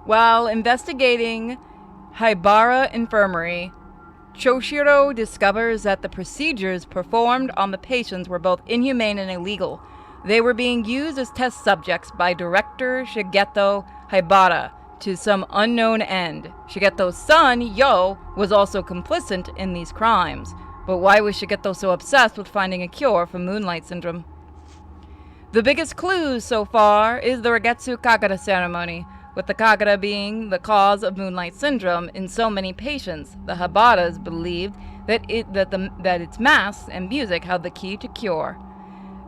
While investigating Haibara Infirmary, Choshiro discovers that the procedures performed on the patients were both inhumane and illegal. They were being used as test subjects by director Shigeto Haibara to some unknown end. Shigeto's son, Yo, was also complicit in these crimes. But why was Shigeto so obsessed with finding a cure for Moonlight Syndrome? The biggest clue so far is the Regetsu Kagura ceremony, with the Kagura being the cause of Moonlight Syndrome in so many patients. The Habaras believed that its mass and music held the key to cure.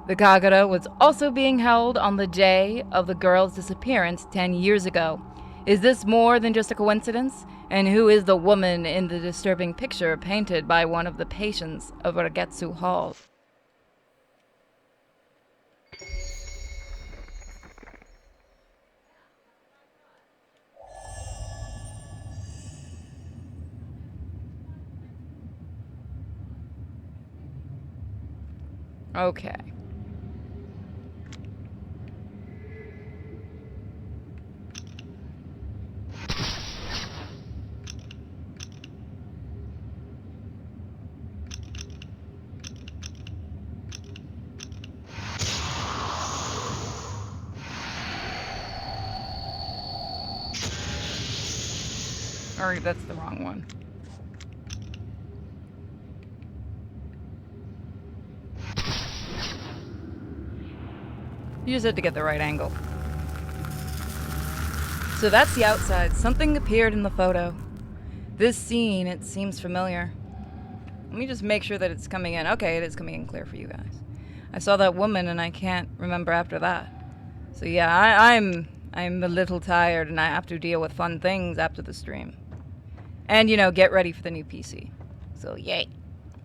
The Kagura was also being held on the day of the girl's disappearance 10 years ago. Is this more than just a coincidence? And who is the woman in the disturbing picture painted by one of the patients of Regetsu Hall? Okay. Or that's the wrong one. You just had to get the right angle. So that's the outside. Something appeared in the photo. This scene, it seems familiar. Let me just make sure that it's coming in. Okay, it is coming in clear for you guys. I saw that woman and I can't remember after that. So yeah, I'm a little tired and I have to deal with fun things after the stream. And, you know, get ready for the new PC. So, yay.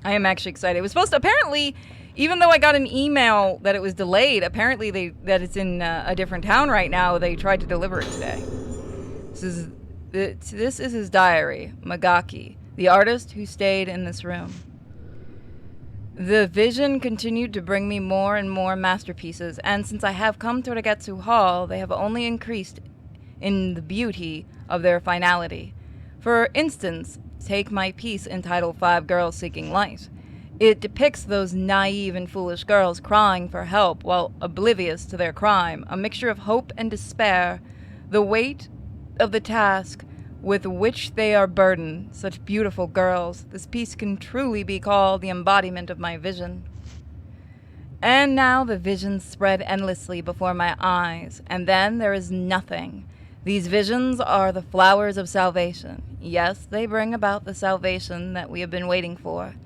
I am actually excited. It was supposed to, apparently, even though I got an email that it was delayed, apparently that it's in a different town right now, they tried to deliver it today. This is his diary, Magaki, the artist who stayed in this room. The vision continued to bring me more and more masterpieces, and since I have come to Regetsu Hall, they have only increased in the beauty of their finality. For instance, take my piece entitled 5 Girls Seeking Light. It depicts those naive and foolish girls crying for help while oblivious to their crime, a mixture of hope and despair, the weight of the task with which they are burdened. Such beautiful girls. This piece can truly be called the embodiment of my vision. And now the visions spread endlessly before my eyes, and then there is nothing. These visions are the flowers of salvation. Yes, they bring about the salvation that we have been waiting for.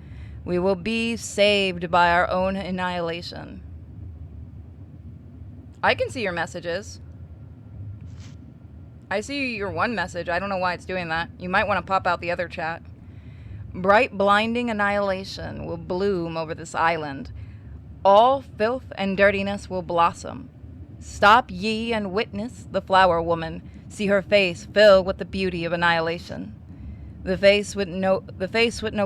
We will be saved by our own annihilation. I can see your messages. I see your one message. I don't know why it's doing that. You might want to pop out the other chat. Bright, blinding annihilation will bloom over this island. All filth and dirtiness will blossom. Stop ye and witness the flower woman. See her face fill with the beauty of annihilation. The face with no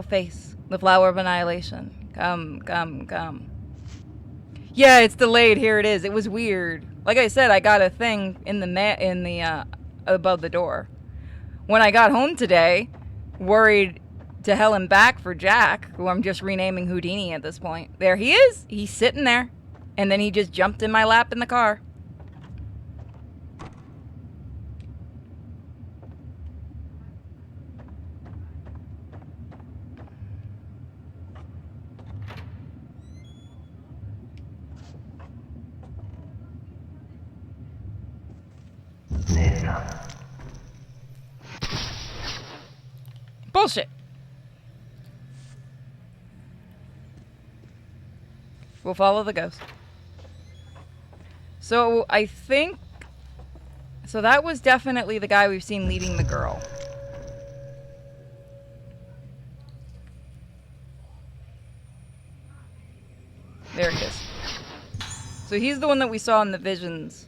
face. The flower of annihilation. Come, come, come. Yeah, it's delayed. Here it is. It was weird. Like I said, I got a thing in the above the door. When I got home today, worried to hell and back for Jack, who I'm just renaming Houdini at this point. There he is. He's sitting there. And then he just jumped in my lap in the car. Bullshit. We'll follow the ghost. So I think... So that was definitely the guy we've seen leading the girl. There he is. So he's the one that we saw in the visions.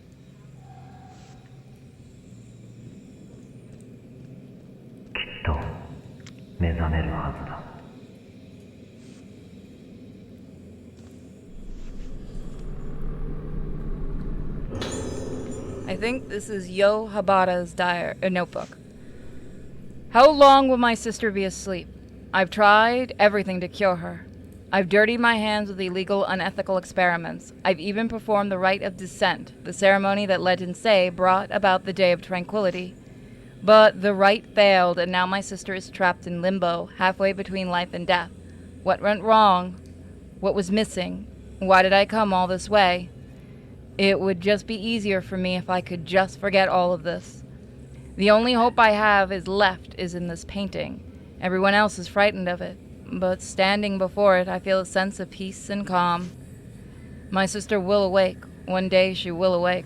I think this is Yo Habata's notebook. How long will my sister be asleep? I've tried everything to cure her. I've dirtied my hands with illegal, unethical experiments. I've even performed the rite of descent, the ceremony that legends say brought about the day of tranquility. But the rite failed, and now my sister is trapped in limbo, halfway between life and death. What went wrong? What was missing? Why did I come all this way? It would just be easier for me if I could just forget all of this. The only hope I have is in this painting. Everyone else is frightened of it, but standing before it, I feel a sense of peace and calm. My sister will awake. One day she will awake.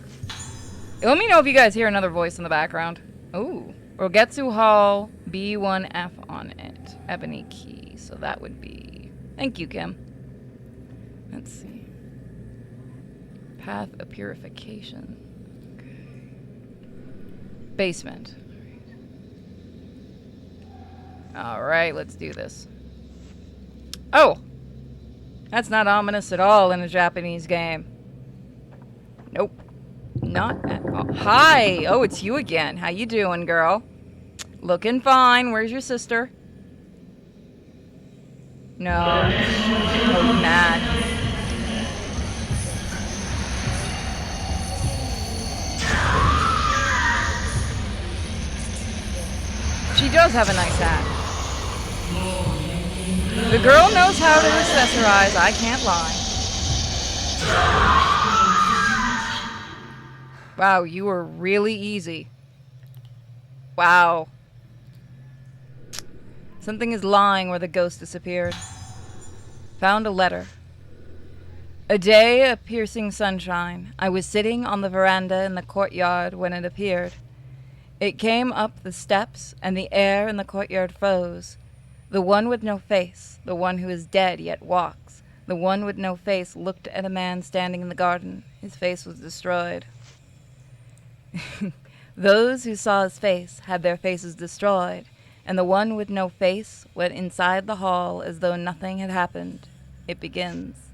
Let me know if you guys hear another voice in the background. Ooh. Rogetsu Hall, B1F on it. Ebony key, so that would be... Thank you, Kim. Let's see. Path of purification. Okay. Basement. Alright, let's do this. Oh! That's not ominous at all in a Japanese game. Nope. Not at all. Hi! Oh, it's you again. How you doing, girl? Looking fine. Where's your sister? No. Oh, you mad. She does have a nice hat. The girl knows how to accessorize, I can't lie. Wow, you were really easy. Wow. Something is lying where the ghost disappeared. Found a letter. A day of piercing sunshine. I was sitting on the veranda in the courtyard when it appeared. It came up the steps, and the air in the courtyard froze. The one with no face, the one who is dead yet walks. The one with no face looked at a man standing in the garden. His face was destroyed. Those who saw his face had their faces destroyed, and the one with no face went inside the hall as though nothing had happened. It begins.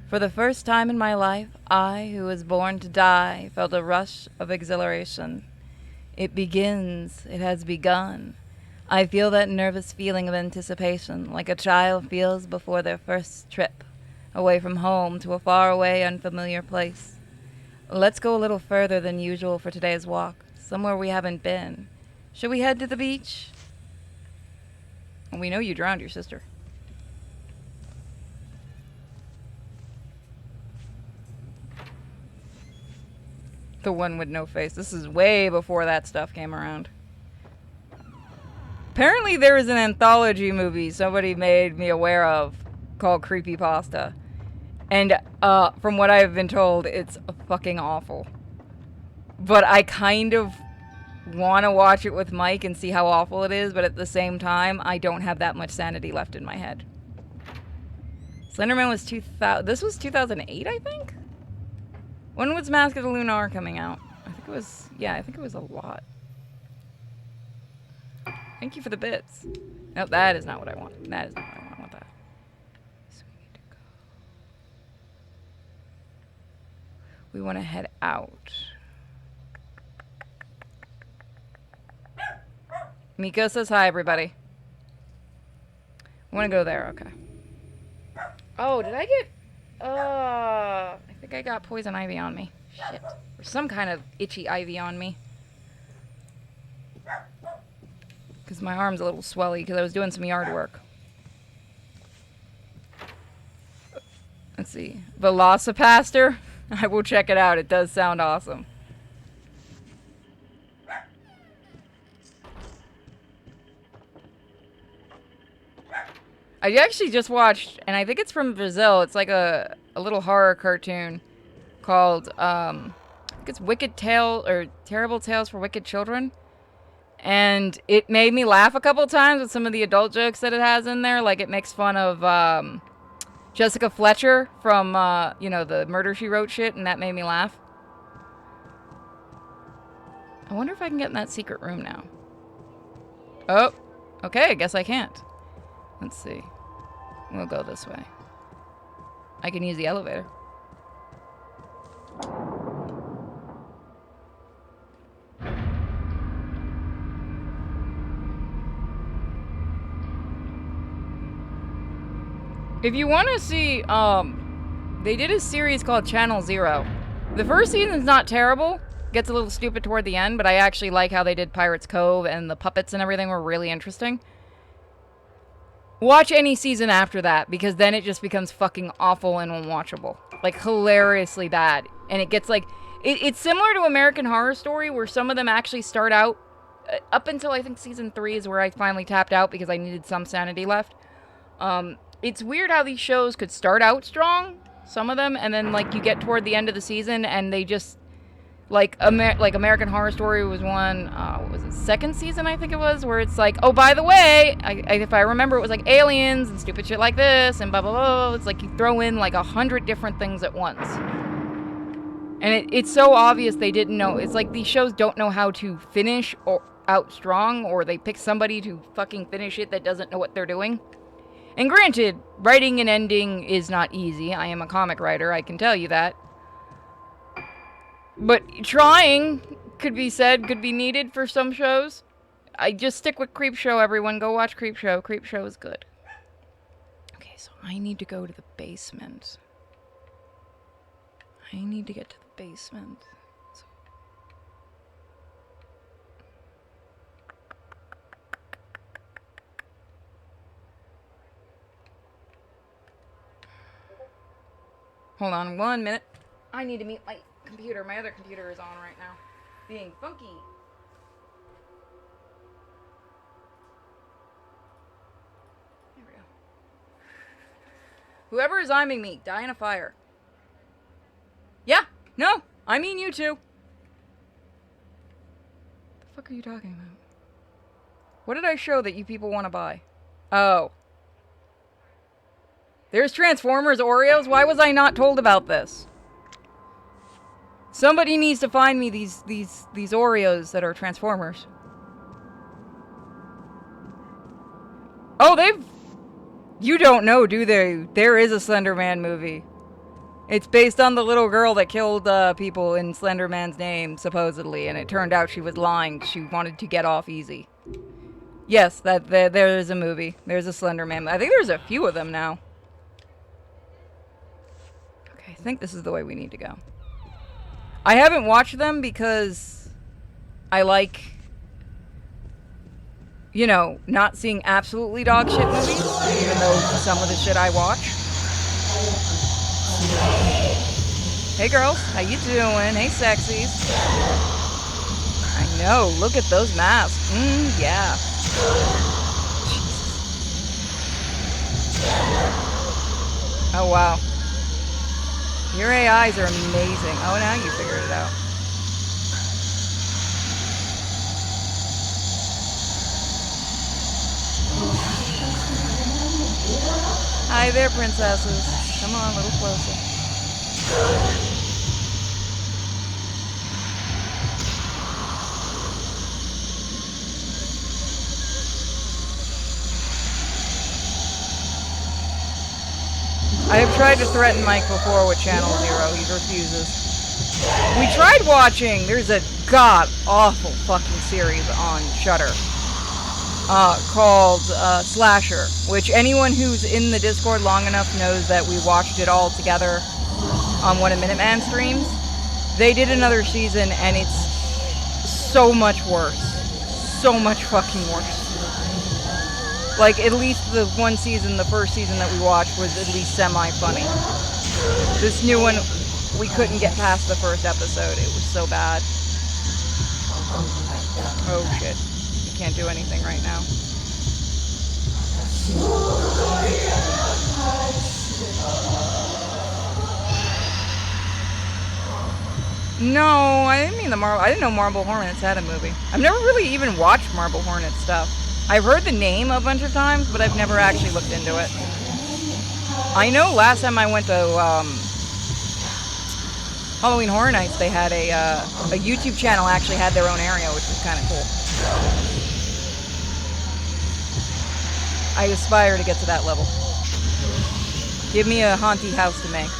For the first time in my life, I, who was born to die, felt a rush of exhilaration. It begins. It has begun. I feel that nervous feeling of anticipation, like a child feels before their first trip, away from home to a faraway, unfamiliar place. Let's go a little further than usual for today's walk, somewhere we haven't been. Should we head to the beach? We know you drowned your sister. The one with no face. This is way before that stuff came around. Apparently there is an anthology movie somebody made me aware of called Creepypasta. And from what I've been told, it's fucking awful. But I kind of want to watch it with Mike and see how awful it is, but at the same time, I don't have that much sanity left in my head. Slenderman was 2000. This was 2008, I think? When was Mask of the Lunar coming out? I think it was, yeah, I think it was a lot. Thank you for the bits. Nope, that is not what I want. That is not what I want. I want that. So we need to go. We want to head out. Miko says hi, everybody. I want to go there, okay. Oh, did I get... I think I got poison ivy on me. Shit. Or some kind of itchy ivy on me. Because my arm's a little swelly because I was doing some yard work. Let's see. Velocipaster? I will check it out. It does sound awesome. I actually just watched, and I think it's from Brazil. It's like a little horror cartoon called, I think it's Wicked Tale, or Terrible Tales for Wicked Children. And it made me laugh a couple times with some of the adult jokes that it has in there. Like, it makes fun of, Jessica Fletcher from, you know, the Murder, She Wrote shit, and that made me laugh. I wonder if I can get in that secret room now. Oh, okay, I guess I can't. Let's see. We'll go this way. I can use the elevator. If you want to see, they did a series called Channel Zero. The first season's not terrible. Gets a little stupid toward the end, but I actually like how they did Pirates Cove, and the puppets and everything were really interesting. Watch any season after that, because then it just becomes fucking awful and unwatchable. Like, hilariously bad. And it gets like... It's similar to American Horror Story, where some of them actually start out... up until, I think, season 3 is where I finally tapped out, because I needed some sanity left. It's weird how these shows could start out strong, some of them, and then, like, you get toward the end of the season, and they just... Like American Horror Story was one, what was it, second season I think it was, where it's like, oh, by the way, if I remember, it was like aliens and stupid shit like this and blah, blah, blah. It's like you throw in like 100 different things at once. And it's so obvious they didn't know. It's like these shows don't know how to finish or out strong, or they pick somebody to fucking finish it that doesn't know what they're doing. And granted, writing an ending is not easy. I am a comic writer, I can tell you that. But trying, could be said, could be needed for some shows. I just stick with Creepshow, everyone. Go watch Creepshow. Creepshow is good. Okay, so I need to go to the basement. I need to get to the basement. Hold on 1 minute. I need to mute my computer. My other computer is on right now. Being funky. There we go. Whoever is iming me, die in a fire. Yeah, no, I mean you too. The fuck are you talking about? What did I show that you people want to buy? Oh. There's Transformers Oreos? Why was I not told about this? Somebody needs to find me these Oreos that are Transformers. Oh, you don't know, do they? There is a Slender Man movie. It's based on the little girl that killed people in Slender Man's name, supposedly, and it turned out she was lying. She wanted to get off easy. Yes, there is a movie. There's a Slender Man. I think there's a few of them now. Okay, I think this is the way we need to go. I haven't watched them because I like, you know, not seeing absolutely dog shit movies, even though some of the shit I watch. Hey girls, how you doing? Hey sexies. I know, look at those masks. Yeah. Oh wow. Your AIs are amazing. Oh, now you figured it out. Hi there, princesses. Come on, a little closer. I have tried to threaten Mike before with Channel Zero. He refuses. We tried watching. There's a god-awful fucking series on Shudder called Slasher, which anyone who's in the Discord long enough knows that we watched it all together on one of Minuteman streams. They did another season, and it's so much worse. So much fucking worse. Like, at least the one season, the first season that we watched, was at least semi-funny. This new one, we couldn't get past the first episode. It was so bad. Oh, shit. You can't do anything right now. No, I didn't mean I didn't know Marble Hornets had a movie. I've never really even watched Marble Hornets stuff. I've heard the name a bunch of times, but I've never actually looked into it. I know last time I went to Halloween Horror Nights, they had a YouTube channel actually had their own area, which was kind of cool. I aspire to get to that level. Give me a haunted house to make.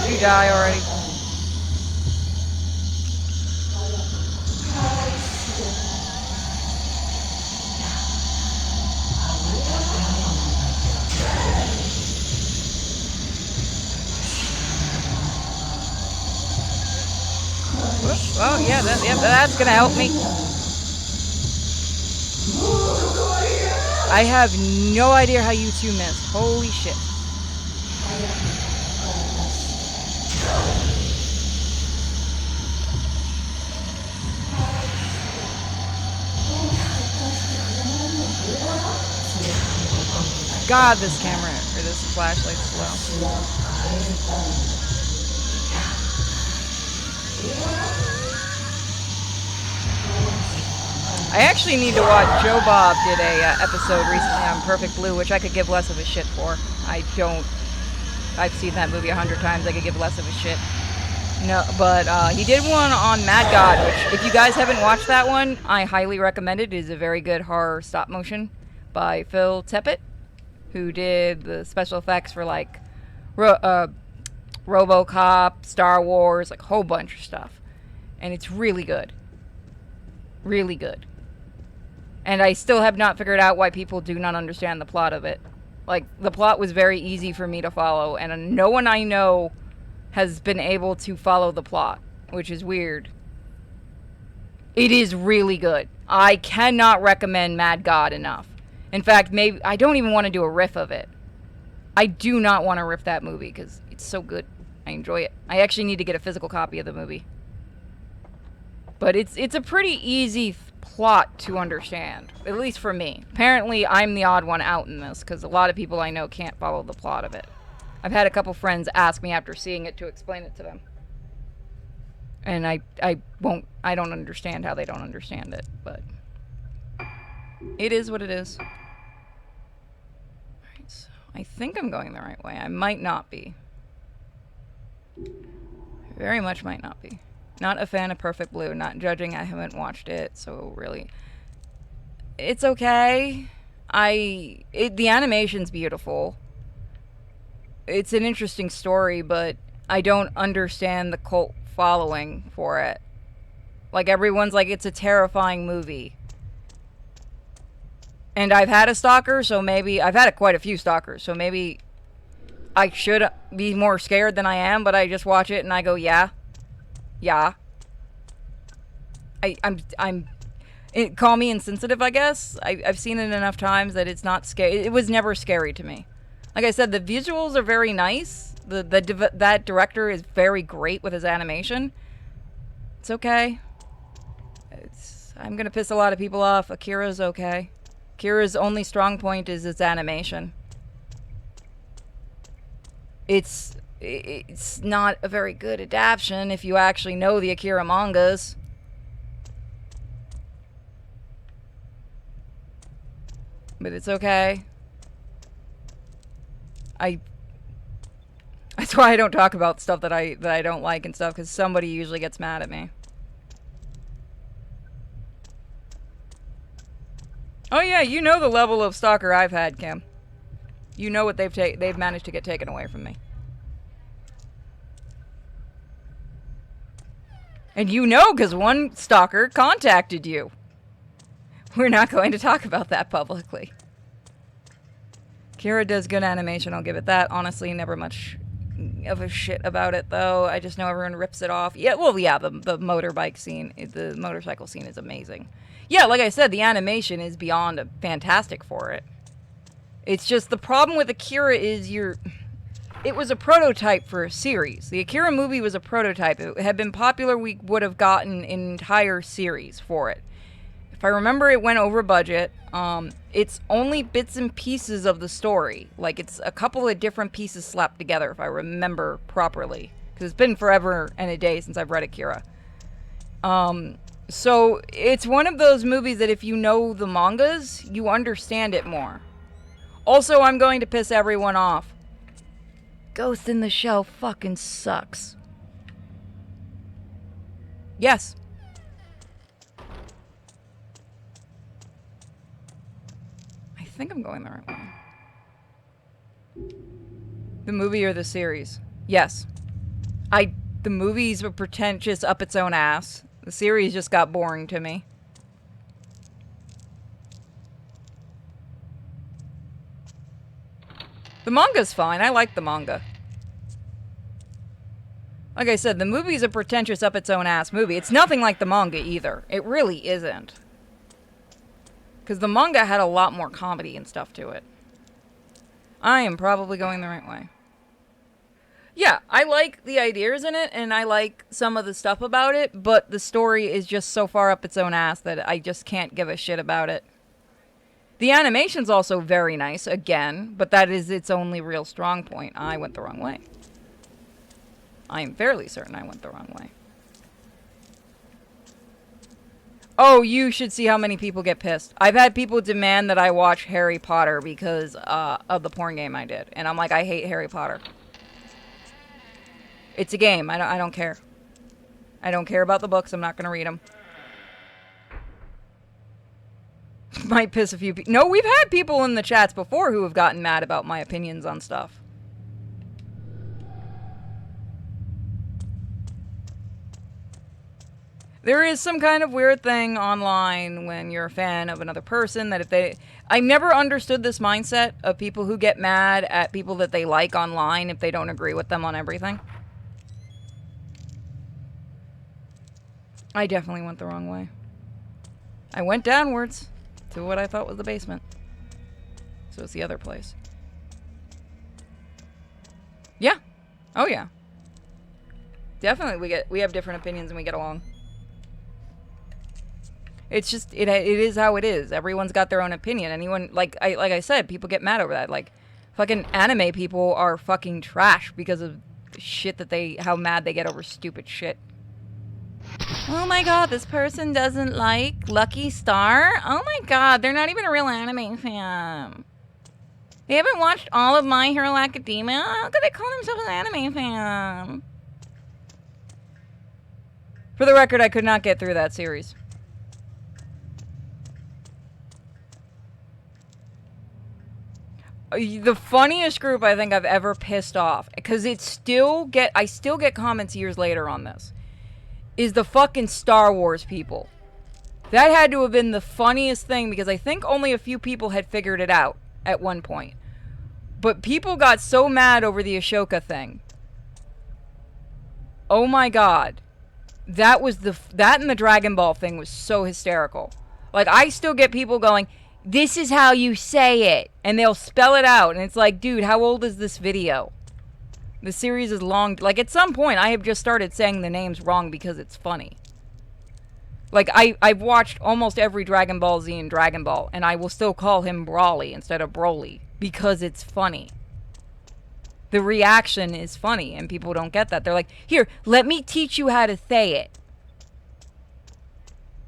Did you die already? Oh, yeah, that's gonna help me. I have no idea how you two missed. Holy shit. God, this camera, or this flashlight's slow. I actually need to watch. Joe Bob did a episode recently on Perfect Blue, which I could give less of a shit for. I've seen that movie 100 times. I could give less of a shit. No, but he did one on Mad God, which, if you guys haven't watched that one, I highly recommend it. It is a very good horror stop motion by Phil Tippett, who did the special effects for, like, RoboCop, Star Wars, like, a whole bunch of stuff. And it's really good. Really good. And I still have not figured out why people do not understand the plot of it. Like, the plot was very easy for me to follow, and no one I know has been able to follow the plot, which is weird. It is really good. I cannot recommend Mad God enough. In fact, maybe I don't even want to do a riff of it. I do not want to riff that movie because it's so good. I enjoy it. I actually need to get a physical copy of the movie. But it's a pretty easy plot to understand, at least for me. Apparently, I'm the odd one out in this because a lot of people I know can't follow the plot of it. I've had a couple friends ask me after seeing it to explain it to them. And I don't understand how they don't understand it, but it is what it is. Alright, so I think I'm going the right way. I might not be. Very much might not be. Not a fan of Perfect Blue, not judging, I haven't watched it, so really. It's okay. The animation's beautiful. It's an interesting story, but I don't understand the cult following for it. Like, everyone's like, it's a terrifying movie. And I've had a stalker, so maybe... I've had quite a few stalkers, so maybe I should be more scared than I am, but I just watch it and I go, yeah. Yeah. Call me insensitive, I guess. I've seen it enough times that it's not scary. It was never scary to me. Like I said, the visuals are very nice. That director is very great with his animation. It's okay. I'm gonna piss a lot of people off. Akira's okay. Akira's only strong point is its animation. It's not a very good adaptation if you actually know the Akira mangas. But it's okay. That's why I don't talk about stuff that I don't like and stuff, because somebody usually gets mad at me. Oh yeah, you know the level of stalker I've had, Kim. You know what they've managed to get taken away from me. And you know, because one stalker contacted you. We're not going to talk about that publicly. Kira does good animation, I'll give it that. Honestly, never much of a shit about it, though. I just know everyone rips it off. Yeah, well, yeah, the motorbike scene, the motorcycle scene is amazing. Yeah, like I said, the animation is beyond fantastic for it. It's just the problem with Akira is it was a prototype for a series. The Akira movie was a prototype. If it had been popular, we would have gotten an entire series for it. If I remember, it went over budget. It's only bits and pieces of the story. Like, it's a couple of different pieces slapped together, if I remember properly. Because it's been forever and a day since I've read Akira. So, it's one of those movies that if you know the mangas, you understand it more. Also, I'm going to piss everyone off. Ghost in the Shell fucking sucks. Yes. I think I'm going the right way. The movie or the series? Yes. The movies were pretentious up its own ass. The series just got boring to me. The manga's fine. I like the manga. Like I said, the movie's a pretentious up its own ass movie. It's nothing like the manga either. It really isn't. Because the manga had a lot more comedy and stuff to it. I am probably going the right way. Yeah, I like the ideas in it, and I like some of the stuff about it, but the story is just so far up its own ass that I just can't give a shit about it. The animation's also very nice, again, but that is its only real strong point. I went the wrong way. I am fairly certain I went the wrong way. Oh, you should see how many people get pissed. I've had people demand that I watch Harry Potter because of the porn game I did. And I'm like, I hate Harry Potter. It's a game. I don't care. I don't care about the books. I'm not going to read them. Might piss a few people. No, we've had people in the chats before who have gotten mad about my opinions on stuff. There is some kind of weird thing online when you're a fan of another person that if they... I never understood this mindset of people who get mad at people that they like online if they don't agree with them on everything. I definitely went the wrong way. I went downwards to what I thought was the basement. So it's the other place. Yeah. Oh yeah. Definitely we have different opinions and we get along. It's just it is how it is. Everyone's got their own opinion. Anyone like I said, people get mad over that. Like fucking anime people are fucking trash because of shit that how mad they get over stupid shit. Oh my god, this person doesn't like Lucky Star? Oh my god, they're not even a real anime fan. They haven't watched all of My Hero Academia? How could they call themselves an anime fan? For the record, I could not get through that series. The funniest group I think I've ever pissed off, because I still get comments years later on this, is the fucking Star Wars people. That had to have been the funniest thing, because I think only a few people had figured it out at one point. But people got so mad over the Ashoka thing. Oh my god. That and the Dragon Ball thing was so hysterical. Like, I still get people going, this is how you say it. And they'll spell it out. And it's like, dude, how old is this video? The series is long. Like, at some point, I have just started saying the names wrong because it's funny. Like, I've watched almost every Dragon Ball Z and Dragon Ball, and I will still call him Brawly instead of Broly because it's funny. The reaction is funny, and people don't get that. They're like, here, let me teach you how to say it.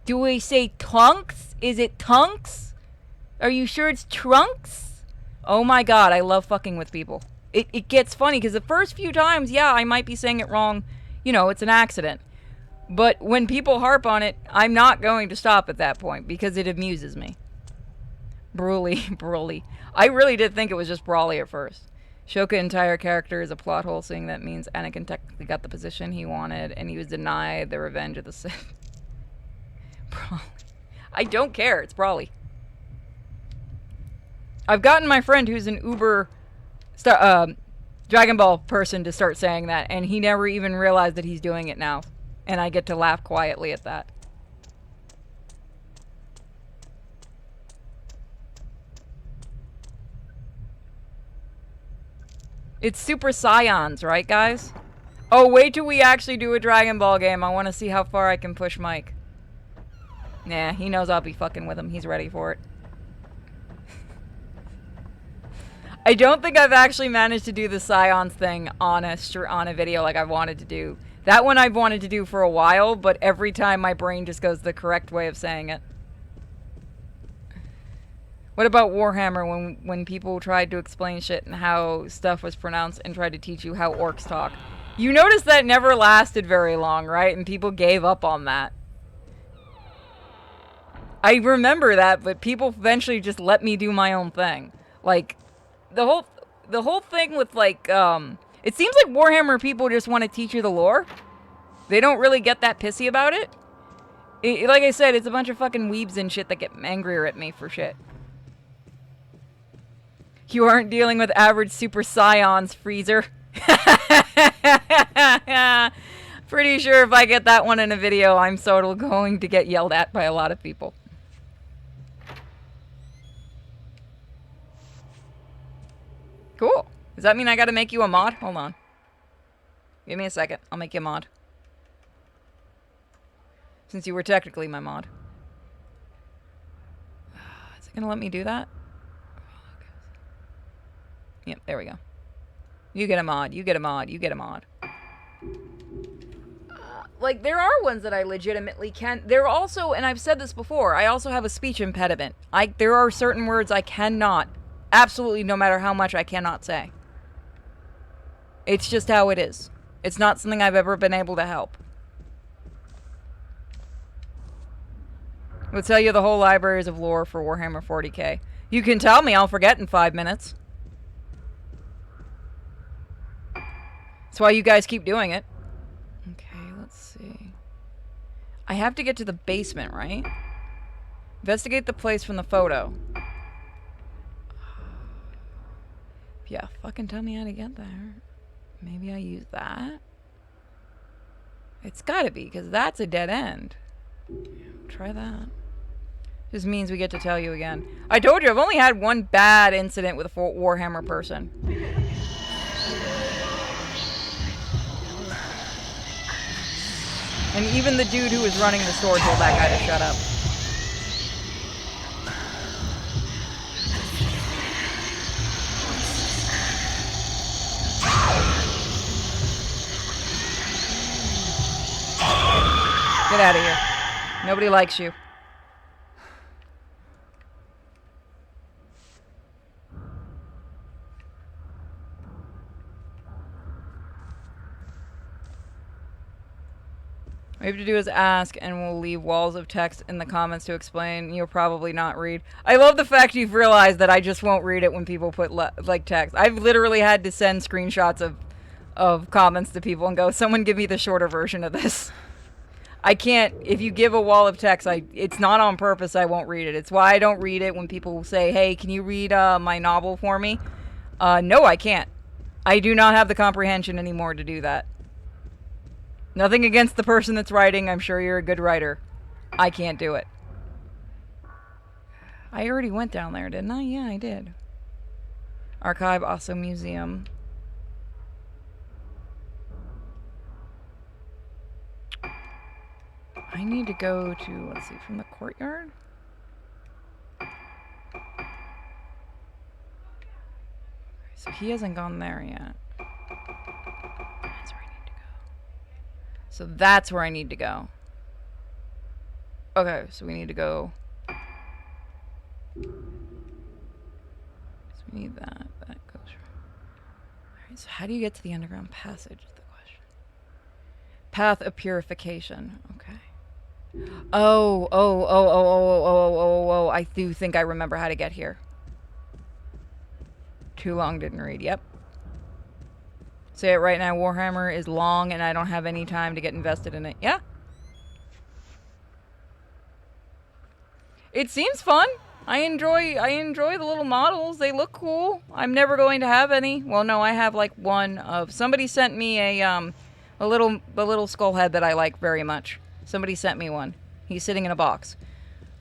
Do we say Tonks? Is it Tunks? Are you sure it's Trunks? Oh my god, I love fucking with people. It gets funny, because the first few times, yeah, I might be saying it wrong. You know, it's an accident. But when people harp on it, I'm not going to stop at that point, because it amuses me. Broly. I really did think it was just Brawly at first. Shoka's entire character is a plot hole, seeing that means Anakin technically got the position he wanted, and he was denied the revenge of the Sith. Brawly. I don't care, it's Brawly. I've gotten my friend who's an uber Dragon Ball person to start saying that, and he never even realized that he's doing it now. And I get to laugh quietly at that. It's Super Scions, right, guys? Oh, wait till we actually do a Dragon Ball game. I want to see how far I can push Mike. Nah, he knows I'll be fucking with him. He's ready for it. I don't think I've actually managed to do the Scions thing on a video like I wanted to do. That one I've wanted to do for a while, but every time my brain just goes the correct way of saying it. What about Warhammer when people tried to explain shit and how stuff was pronounced and tried to teach you how orcs talk? You notice that never lasted very long, right? And people gave up on that. I remember that, but people eventually just let me do my own thing. Like, the whole thing with, like, it seems like Warhammer people just want to teach you the lore. They don't really get that pissy about it. Like I said, it's a bunch of fucking weebs and shit that get angrier at me for shit. You aren't dealing with average Super Scions, Freezer. Pretty sure if I get that one in a video, I'm so going to get yelled at by a lot of people. Cool. Does that mean I gotta make you a mod? Hold on. Give me a second. I'll make you a mod. Since you were technically my mod. Is it gonna let me do that? Yep, there we go. You get a mod, you get a mod, you get a mod. Like, there are ones that I legitimately can. There are also, and I've said this before, I also have a speech impediment. There are certain words I cannot, absolutely no matter how much I cannot say. It's just how it is. It's not something I've ever been able to help. We'll tell you the whole libraries of lore for Warhammer 40k. You can tell me, I'll forget in 5 minutes. That's why you guys keep doing it. Okay, let's see. I have to get to the basement, right? Investigate the place from the photo. Yeah, fucking tell me how to get there. Maybe I use that? It's gotta be, because that's a dead end. Try that. Just means we get to tell you again. I told you, I've only had one bad incident with a Warhammer person. And even the dude who was running the store told that guy to shut up. Get out of here. Nobody likes you. What you have to do is ask, and we'll leave walls of text in the comments to explain. You'll probably not read. I love the fact you've realized that I just won't read it when people put like text. I've literally had to send screenshots of comments to people and go, someone give me the shorter version of this. I can't, if you give a wall of text, it's not on purpose, I won't read it. It's why I don't read it when people say, hey, can you read my novel for me? No, I can't. I do not have the comprehension anymore to do that. Nothing against the person that's writing. I'm sure you're a good writer. I can't do it. I already went down there, didn't I? Yeah, I did. Archive, also museum. I need to go to, let's see, from the courtyard? So he hasn't gone there yet. That's where I need to go. So that's where I need to go. Okay, so we need to go. So we need that. That goes. Alright, so how do you get to the underground passage is the question. Path of purification. Okay. Oh, I do think I remember how to get here. Too long, didn't read. Yep. Say it right now, Warhammer is long and I don't have any time to get invested in it. Yeah. It seems fun. I enjoy the little models. They look cool. I'm never going to have any. Well, no, I have like one of, somebody sent me a little skull head that I like very much. Somebody sent me one. He's sitting in a box.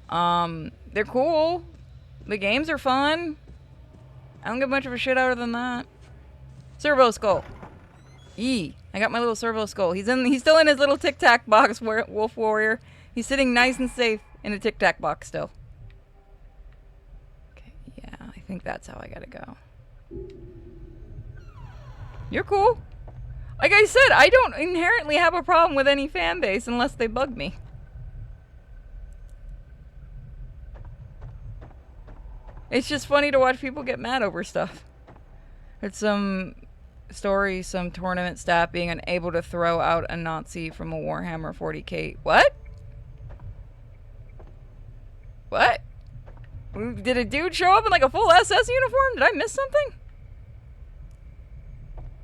They're cool. The games are fun. I don't give much of a shit other than that. Servo skull. Yee. I got my little servo skull. He's still in his little Tic Tac box, Wolf Warrior. He's sitting nice and safe in a Tic Tac box still. Okay, yeah, I think that's how I gotta go. You're cool. Like I said, I don't inherently have a problem with any fan base unless they bug me. It's just funny to watch people get mad over stuff. It's some story, some tournament staff being unable to throw out a Nazi from a Warhammer 40k. What? What? Did a dude show up in like a full SS uniform? Did I miss something?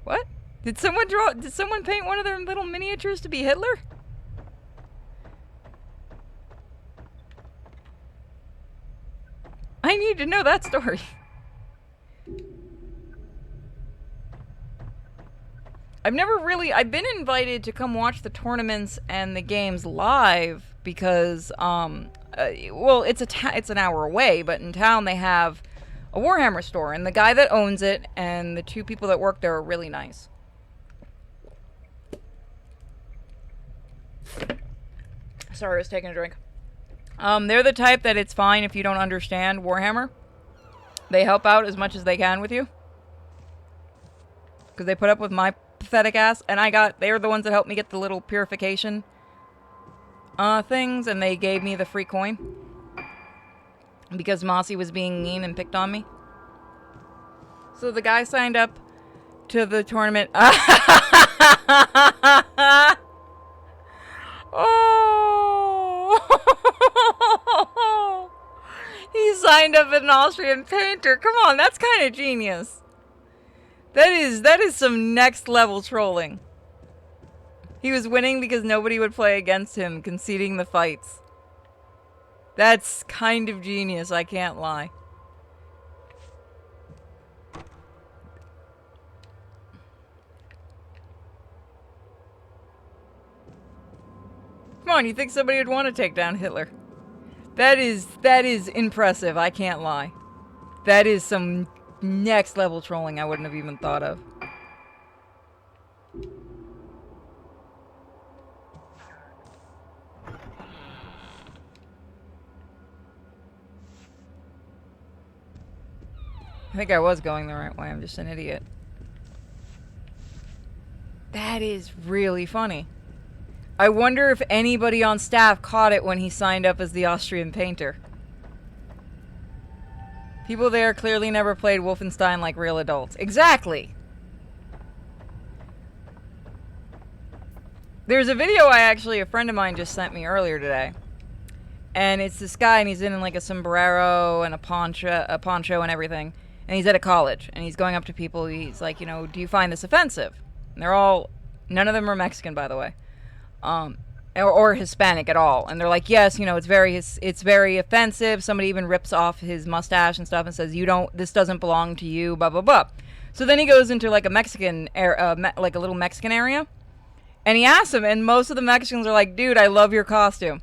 What? Did someone paint one of their little miniatures to be Hitler? I need to know that story. I've been invited to come watch the tournaments and the games live because, well, it's an hour away, but in town they have a Warhammer store, and the guy that owns it and the two people that work there are really nice. Sorry, I was taking a drink. They're the type that it's fine if you don't understand Warhammer. They help out as much as they can with you. Because they put up with my pathetic ass, and they're the ones that helped me get the little purification things, and they gave me the free coin. Because Mossy was being mean and picked on me. So the guy signed up to the tournament. Oh! He signed up as an Austrian painter. Come on, that's kind of genius. That is some next level trolling. He was winning because nobody would play against him, conceding the fights. That's kind of genius, I can't lie. Come on, you think somebody would want to take down Hitler? That is impressive, I can't lie. That is some next level trolling I wouldn't have even thought of. I think I was going the right way, I'm just an idiot. That is really funny. I wonder if anybody on staff caught it when he signed up as the Austrian painter. People there clearly never played Wolfenstein like real adults. Exactly! There's a video a friend of mine just sent me earlier today. And it's this guy, and he's in like a sombrero and a poncho and everything. And he's at a college, and he's going up to people, he's like, you know, do you find this offensive? And they're all, none of them are Mexican, by the way. Or Hispanic at all. And they're like, yes, you know, it's very offensive. Somebody even rips off his mustache and stuff and says, this doesn't belong to you, blah, blah, blah. So then he goes into like a Mexican, like a little Mexican area. And he asks him, and most of the Mexicans are like, dude, I love your costume.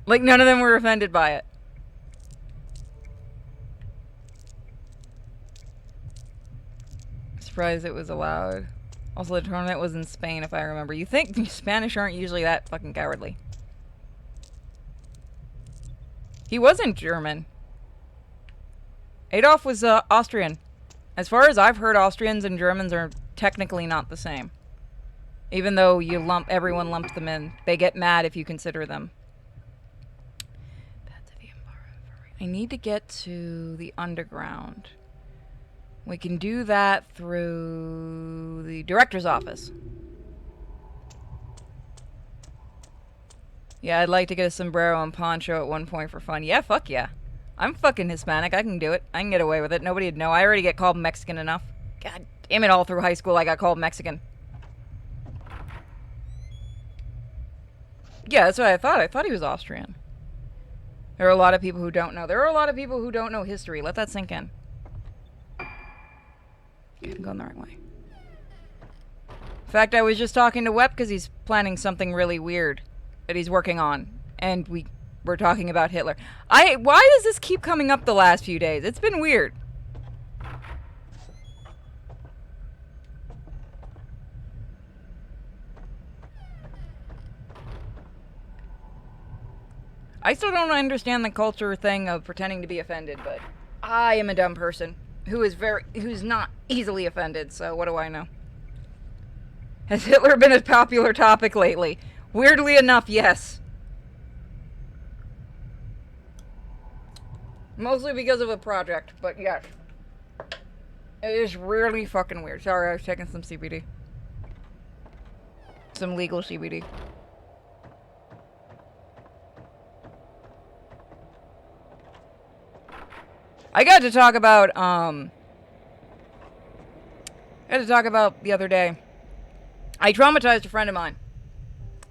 Like, none of them were offended by it. Surprised it was allowed. Also, the tournament was in Spain, if I remember. You think Spanish aren't usually that fucking cowardly. He wasn't German. Adolf was Austrian. As far as I've heard, Austrians and Germans are technically not the same. Even though everyone lumps them in. They get mad if you consider them. I need to get to the underground. We can do that through the director's office. Yeah, I'd like to get a sombrero and poncho at one point for fun. Yeah, fuck yeah. I'm fucking Hispanic. I can do it. I can get away with it. Nobody'd know. I already get called Mexican enough. God damn it, all through high school I got called Mexican. Yeah, that's what I thought. I thought he was Austrian. There are a lot of people who don't know. There are a lot of people who don't know history. Let that sink in. I'm going the right way. In fact, I was just talking to Wep because he's planning something really weird that he's working on. And we're talking about Hitler. Why does this keep coming up the last few days? It's been weird. I still don't understand the culture thing of pretending to be offended, but I am a dumb person who's not easily offended, so what do I know? Has Hitler been a popular topic lately? Weirdly enough, yes. Mostly because of a project, but yes. It is really fucking weird. Sorry, I was taking some CBD. Some legal CBD. I got to talk about the other day. I traumatized a friend of mine.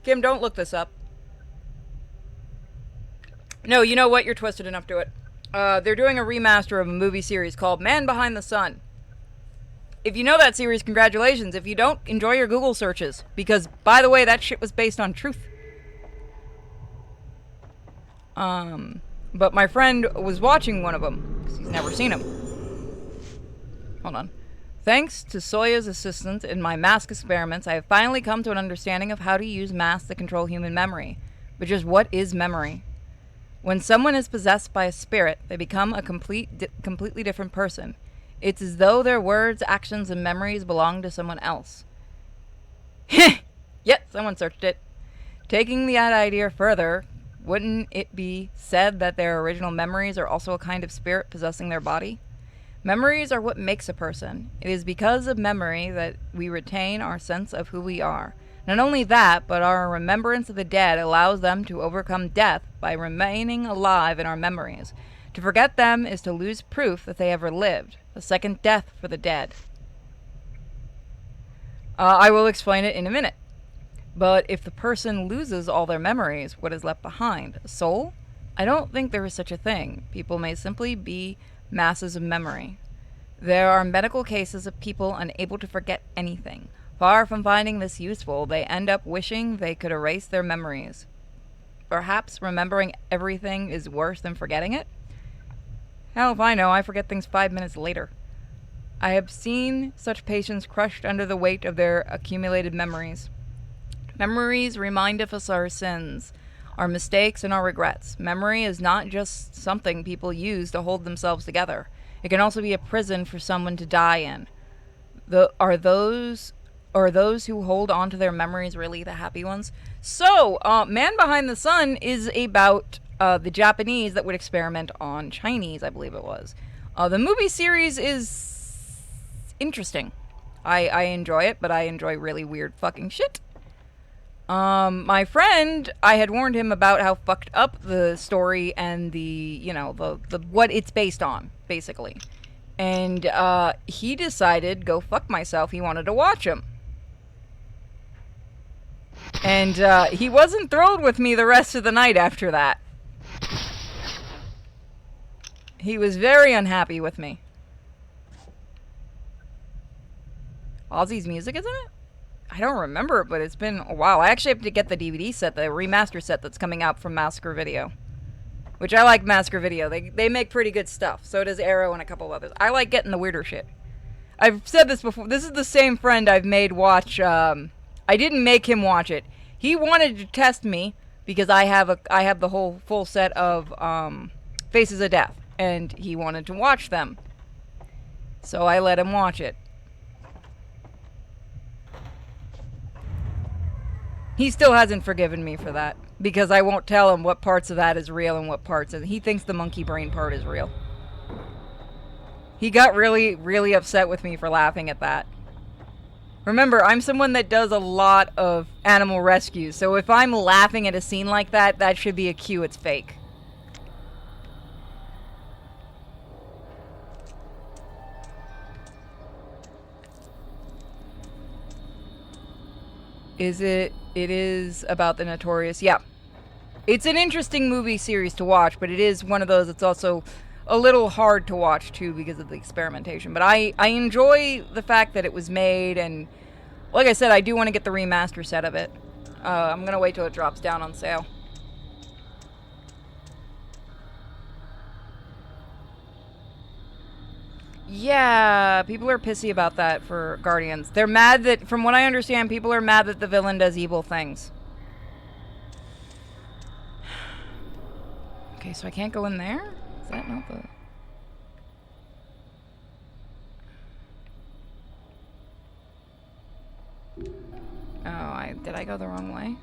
Kim, don't look this up. No, you know what? You're twisted enough to it. They're doing a remaster of a movie series called Man Behind the Sun. If you know that series, congratulations. If you don't, enjoy your Google searches. Because, by the way, that shit was based on truth. But my friend was watching one of them, because he's never seen them. Hold on. Thanks to Soya's assistance in my mask experiments, I have finally come to an understanding of how to use masks to control human memory. But just what is memory? When someone is possessed by a spirit, they become a completely different person. It's as though their words, actions, and memories belong to someone else. Yep, someone searched it. Taking the idea further, wouldn't it be said that their original memories are also a kind of spirit possessing their body? Memories are what makes a person. It is because of memory that we retain our sense of who we are. Not only that, but our remembrance of the dead allows them to overcome death by remaining alive in our memories. To forget them is to lose proof that they ever lived. A second death for the dead. I will explain it in a minute. But if the person loses all their memories, what is left behind? A soul? I don't think there is such a thing. People may simply be masses of memory. There are medical cases of people unable to forget anything. Far from finding this useful, they end up wishing they could erase their memories. Perhaps remembering everything is worse than forgetting it? Hell if I know, I forget things 5 minutes later. I have seen such patients crushed under the weight of their accumulated memories. Memories remind us of our sins, our mistakes, and our regrets. Memory is not just something people use to hold themselves together. It can also be a prison for someone to die in. Are those who hold on to their memories really the happy ones? So, Man Behind the Sun is about the Japanese that would experiment on Chinese, I believe it was. The movie series is interesting. I enjoy it, but I enjoy really weird fucking shit. My friend, I had warned him about how fucked up the story and the what it's based on, basically. And, he decided, go fuck myself, he wanted to watch him. And, he wasn't thrilled with me the rest of the night after that. He was very unhappy with me. Ozzy's music, isn't it? I don't remember it, but it's been a while. I actually have to get the DVD set, the remaster set that's coming out from Massacre Video. Which I like Massacre Video. They make pretty good stuff. So does Arrow and a couple others. I like getting the weirder shit. I've said this before. This is the same friend I've made watch. I didn't make him watch it. He wanted to test me because I have the whole full set of Faces of Death, and he wanted to watch them. So I let him watch it. He still hasn't forgiven me for that, because I won't tell him what parts of that is real and what parts he thinks the monkey brain part is real. He got really, really upset with me for laughing at that. Remember, I'm someone that does a lot of animal rescues, so if I'm laughing at a scene like that, that should be a cue it's fake. It is about the Notorious. Yeah. It's an interesting movie series to watch, but it is one of those that's also a little hard to watch, too, because of the experimentation. But I enjoy the fact that it was made, and like I said, I do want to get the remaster set of it. I'm going to wait till it drops down on sale. Yeah, people are pissy about that for Guardians. They're mad that, from what I understand, people are mad that the villain does evil things. Okay, so I can't go in there? Is that not the... Oh, did I go the wrong way?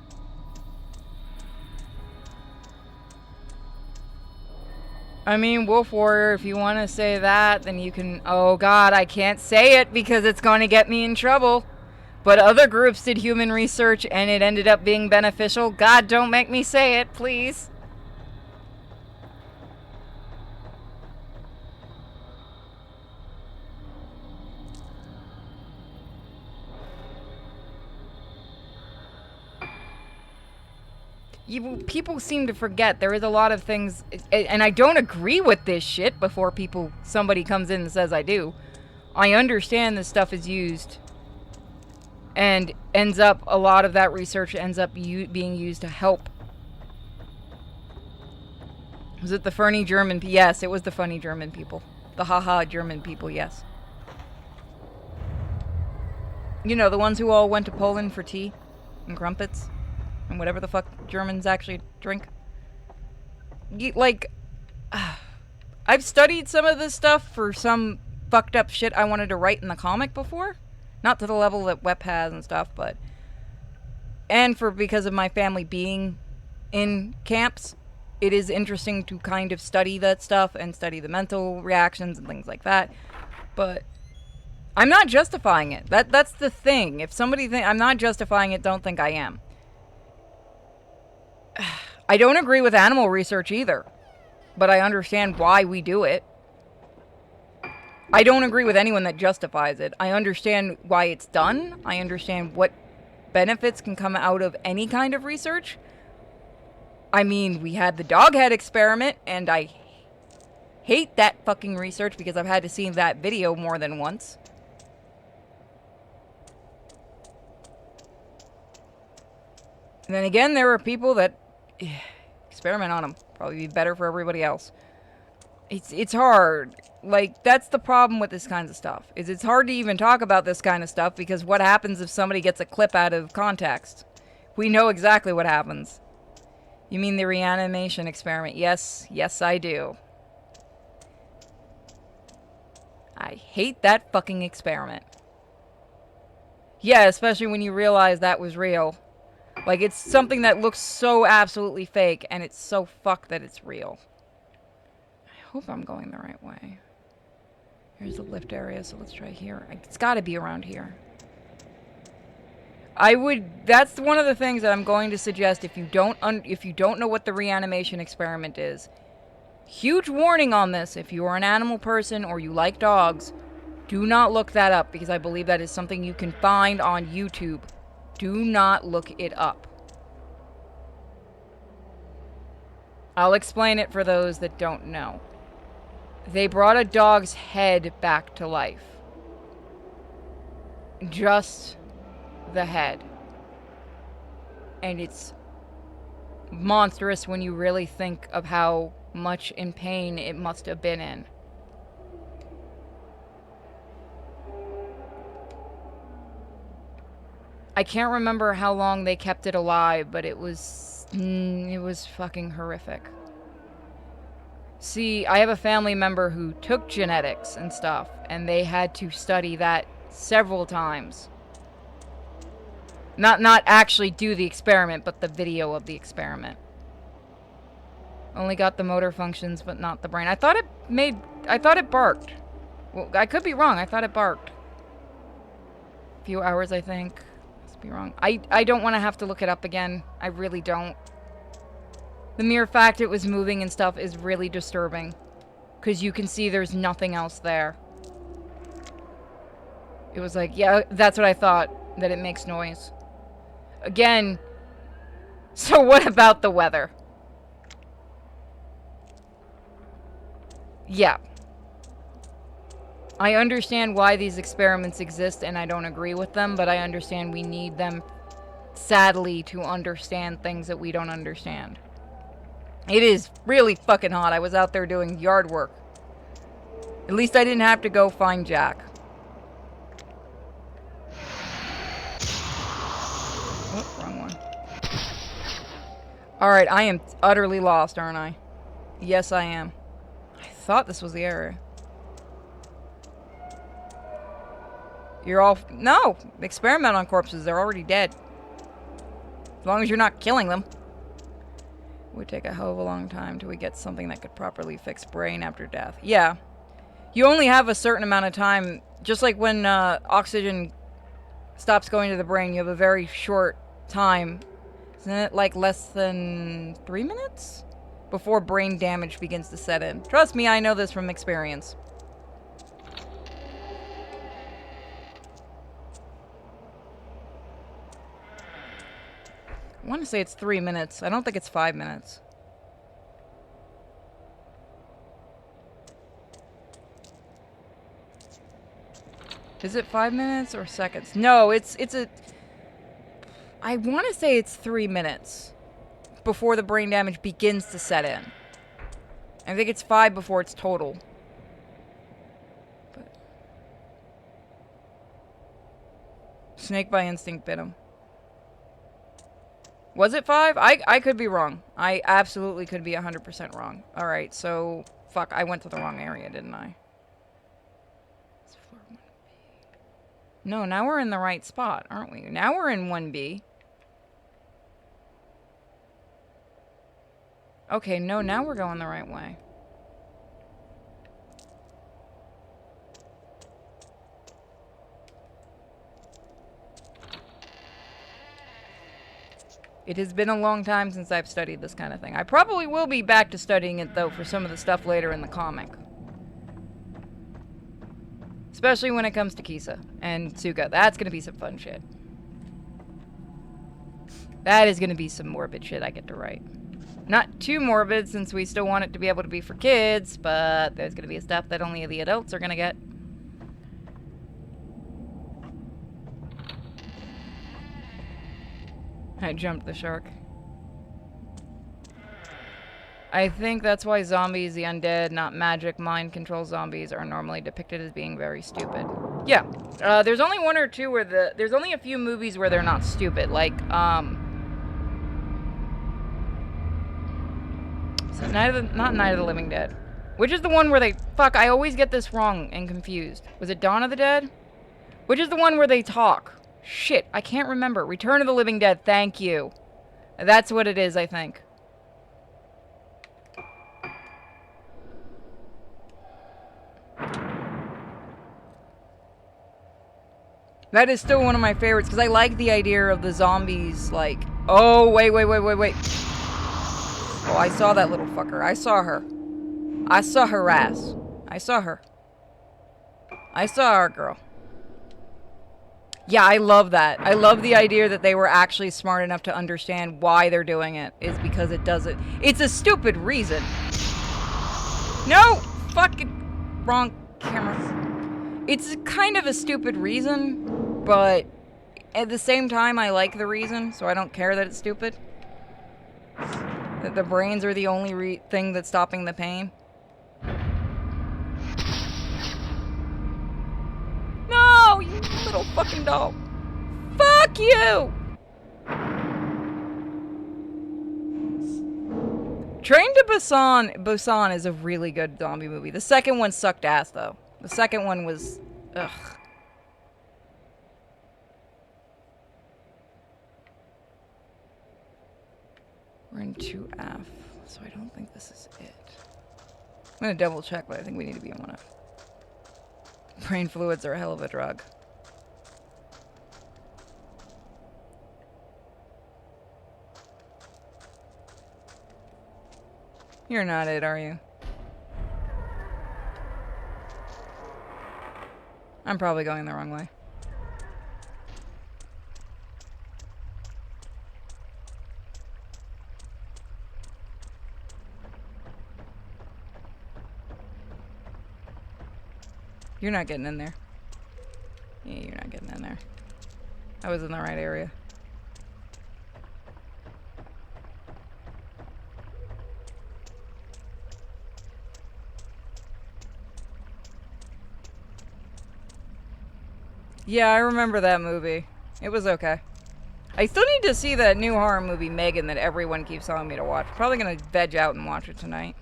I mean, Wolf Warrior, if you want to say that, then you can... Oh god, I can't say it because it's going to get me in trouble. But other groups did human research and it ended up being beneficial. God, don't make me say it, please. People seem to forget there is a lot of things, and I don't agree with this shit before somebody comes in and says I do, I understand this stuff is used, and a lot of that research ends up being used to help. Was it the funny German? Yes, it was the funny German people. The haha German people, yes. You know, the ones who all went to Poland for tea and crumpets and whatever the fuck Germans actually drink. I've studied some of this stuff for some fucked up shit I wanted to write in the comic before. Not to the level that Wep has and stuff, but... And because of my family being in camps, it is interesting to kind of study that stuff and study the mental reactions and things like that. But I'm not justifying it. That's the thing. If somebody thinks I'm not justifying it, don't think I am. I don't agree with animal research either, but I understand why we do it. I don't agree with anyone that justifies it. I understand why it's done. I understand what benefits can come out of any kind of research. I mean, we had the dog head experiment, and I hate that fucking research because I've had to see that video more than once. And then again, there are people that experiment on them. Probably be better for everybody else. It's hard. Like, that's the problem with this kind of stuff. It's hard to even talk about this kind of stuff because what happens if somebody gets a clip out of context? We know exactly what happens. You mean the reanimation experiment? Yes, I do. I hate that fucking experiment. Yeah, especially when you realize that was real. Like, it's something that looks so absolutely fake, and it's so fucked that it's real. I hope I'm going the right way. Here's the lift area, so let's try here. It's gotta be around here. That's one of the things that I'm going to suggest if you don't know what the reanimation experiment is. Huge warning on this, if you are an animal person or you like dogs, do not look that up because I believe that is something you can find on YouTube. Do not look it up. I'll explain it for those that don't know. They brought a dog's head back to life. Just the head. And it's monstrous when you really think of how much in pain it must have been in. I can't remember how long they kept it alive, but it was fucking horrific. See, I have a family member who took genetics and stuff, and they had to study that several times. Not actually do the experiment, but the video of the experiment. Only got the motor functions, but not the brain. I thought it barked. Well, I could be wrong. I thought it barked. A few hours, I think. Must be wrong. I don't want to have to look it up again. I really don't. The mere fact it was moving and stuff is really disturbing. Because you can see there's nothing else there. It was like, yeah, that's what I thought. That it makes noise. Again, so what about the weather? Yeah. I understand why these experiments exist and I don't agree with them, but I understand we need them, sadly, to understand things that we don't understand. It is really fucking hot. I was out there doing yard work. At least I didn't have to go find Jack. Oh, wrong one. Alright, I am utterly lost, aren't I? Yes, I am. I thought this was the area. You're all... No! Experiment on corpses. They're already dead. As long as you're not killing them. It would take a hell of a long time till we get something that could properly fix brain after death. Yeah. You only have a certain amount of time. Just like when oxygen stops going to the brain, you have a very short time. Isn't it like less than 3 minutes? Before brain damage begins to set in. Trust me, I know this from experience. I want to say it's 3 minutes. I don't think it's 5 minutes. Is it 5 minutes or seconds? No, it's a... I want to say it's 3 minutes before the brain damage begins to set in. I think it's 5 before it's total. But... Snake by instinct bit him. Was it 5? I could be wrong. I absolutely could be 100% wrong. Alright, so... Fuck, I went to the wrong area, didn't I? It's floor 1B. No, now we're in the right spot, aren't we? Now we're in 1B. Okay, no, now we're going the right way. It has been a long time since I've studied this kind of thing. I probably will be back to studying it, though, for some of the stuff later in the comic. Especially when it comes to Kisa and Tsuka. That's gonna be some fun shit. That is gonna be some morbid shit I get to write. Not too morbid, since we still want it to be able to be for kids, but there's gonna be stuff that only the adults are gonna get. I jumped the shark. I think that's why zombies, the undead, not magic, mind control zombies, are normally depicted as being very stupid. Yeah. There's only one or two where there's only a few movies where they're not stupid. Like, so not Night of the Living Dead. Which is the one where they... Fuck, I always get this wrong and confused. Was it Dawn of the Dead? Which is the one where they talk? Shit, I can't remember. Return of the Living Dead, thank you. That's what it is, I think. That is still one of my favorites, because I like the idea of the zombies, like... Oh, wait. Oh, I saw that little fucker. I saw her. I saw her ass. I saw her. I saw our girl. Yeah, I love that. I love the idea that they were actually smart enough to understand why they're doing it. Is because it doesn't... It's a stupid reason. No! Fucking... Wrong camera. It's kind of a stupid reason, but at the same time, I like the reason, so I don't care that it's stupid. That the brains are the only thing that's stopping the pain. No, you little fucking dog. Fuck you! Train to Busan is a really good zombie movie. The second one sucked ass, though. The second one was... Ugh. We're in 2F, so I don't think this is it. I'm gonna double check, but I think we need to be in 1F. Brain fluids are a hell of a drug. You're not it, are you? I'm probably going the wrong way. You're not getting in there. Yeah, you're not getting in there. I was in the right area. Yeah, I remember that movie. It was okay. I still need to see that new horror movie, Megan, that everyone keeps telling me to watch. Probably gonna veg out and watch it tonight.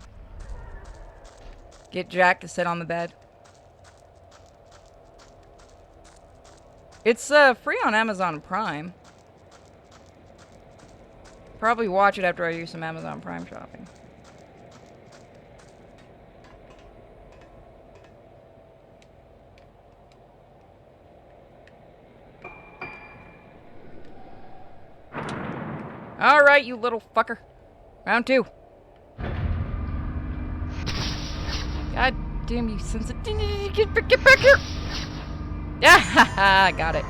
Get Jack to sit on the bed. It's free on Amazon Prime. Probably watch it after I do some Amazon Prime shopping. Alright, you little fucker. Round 2. God damn you, sensitive. Get back here! Yeah, haha, got it.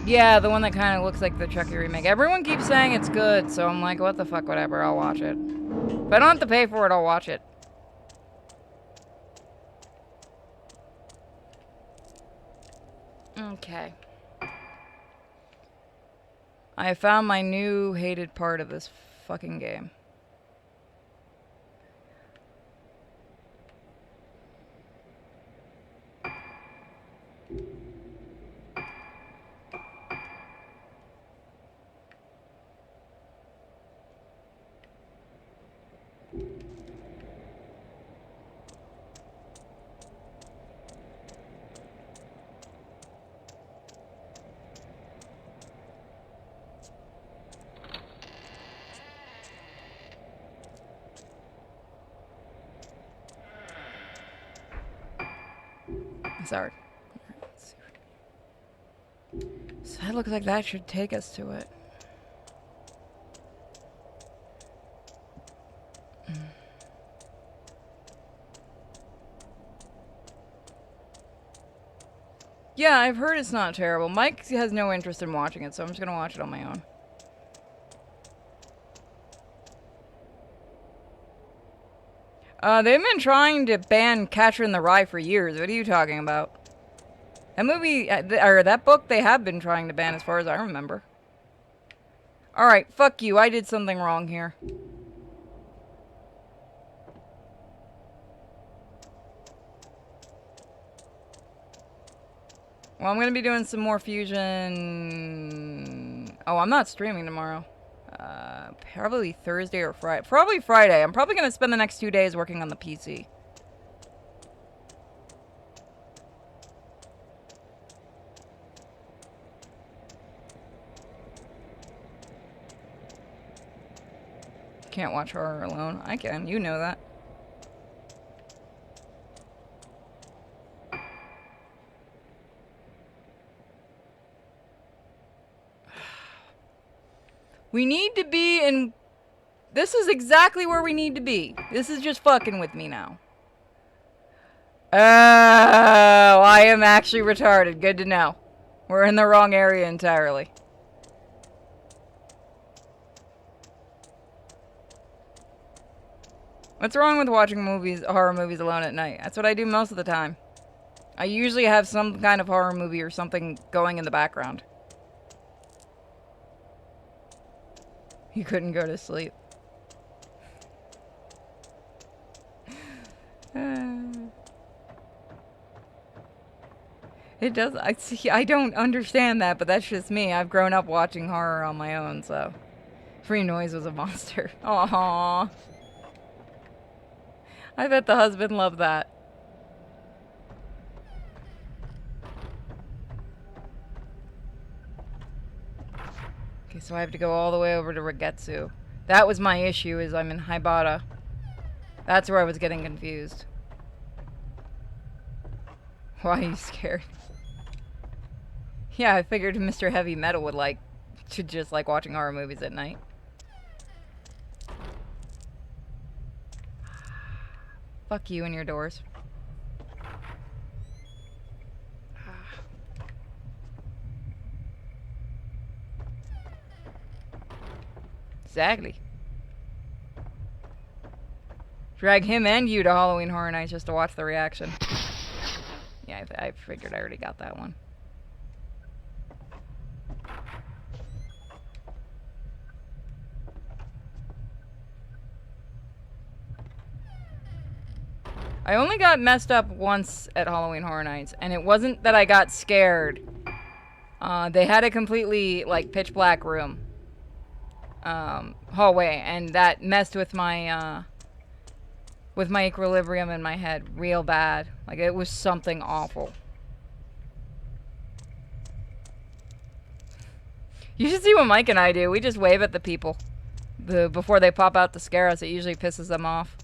Yeah, the one that kind of looks like the Chucky remake. Everyone keeps saying it's good, so I'm like, what the fuck, whatever, I'll watch it. If I don't have to pay for it, I'll watch it. Okay. I found my new hated part of this fucking game. Sorry. So that looks like that should take us to it. Yeah, I've heard it's not terrible. Mike has no interest in watching it, so I'm just gonna watch it on my own. They've been trying to ban Catcher in the Rye for years. What are you talking about? That movie, or that book, they have been trying to ban as far as I remember. Alright, fuck you. I did something wrong here. Well, I'm gonna be doing some more Fusion... Oh, I'm not streaming tomorrow. Probably Thursday or Friday. Probably Friday. I'm probably gonna spend the next 2 days working on the PC. Can't watch horror alone. I can. You know that. We need to be in... This is exactly where we need to be. This is just fucking with me now. Oh, I am actually retarded. Good to know. We're in the wrong area entirely. What's wrong with watching horror movies alone at night? That's what I do most of the time. I usually have some kind of horror movie or something going in the background. You couldn't go to sleep. It does. I don't understand that, but that's just me. I've grown up watching horror on my own, so. Free Noise was a monster. Aww. I bet the husband loved that. Okay, so I have to go all the way over to Regetsu. That was my issue, is I'm in Haibata. That's where I was getting confused. Why are you scared? Yeah, I figured Mr. Heavy Metal would like to just like watching horror movies at night. Fuck you and your doors. Exactly. Drag him and you to Halloween Horror Nights just to watch the reaction. Yeah, I figured I already got that one. I only got messed up once at Halloween Horror Nights, and it wasn't that I got scared. They had a completely, like, pitch black room. Hallway, and that messed with my equilibrium in my head real bad. Like, it was something awful. You should see what Mike and I do. We just wave at the people. Before they pop out to scare us, it usually pisses them off.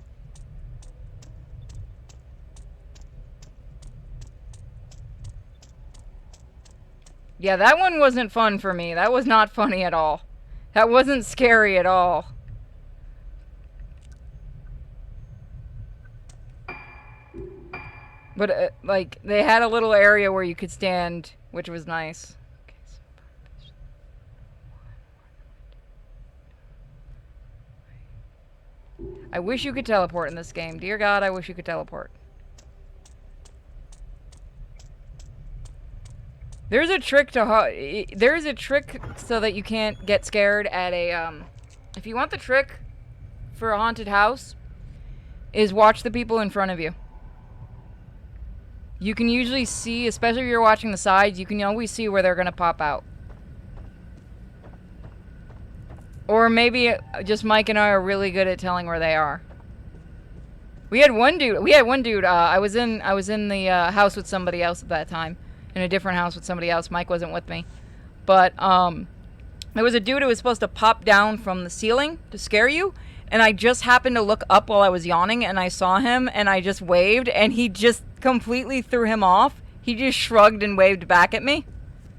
Yeah, that one wasn't fun for me. That was not funny at all. That wasn't scary at all. But, like, they had a little area where you could stand, which was nice. Okay, so I wish you could teleport in this game. Dear God, I wish you could teleport. There's a trick to there's a trick so that you can't get scared at a if you want the trick for a haunted house is watch the people in front of you. You can usually see, especially if you're watching the sides, you can always see where they're gonna pop out. Or maybe just Mike and I are really good at telling where they are. We had one dude, I was in the house with somebody else at that time. In a different house with somebody else. Mike wasn't with me. But, there was a dude who was supposed to pop down from the ceiling to scare you. And I just happened to look up while I was yawning and I saw him and I just waved and he just completely threw him off. He just shrugged and waved back at me.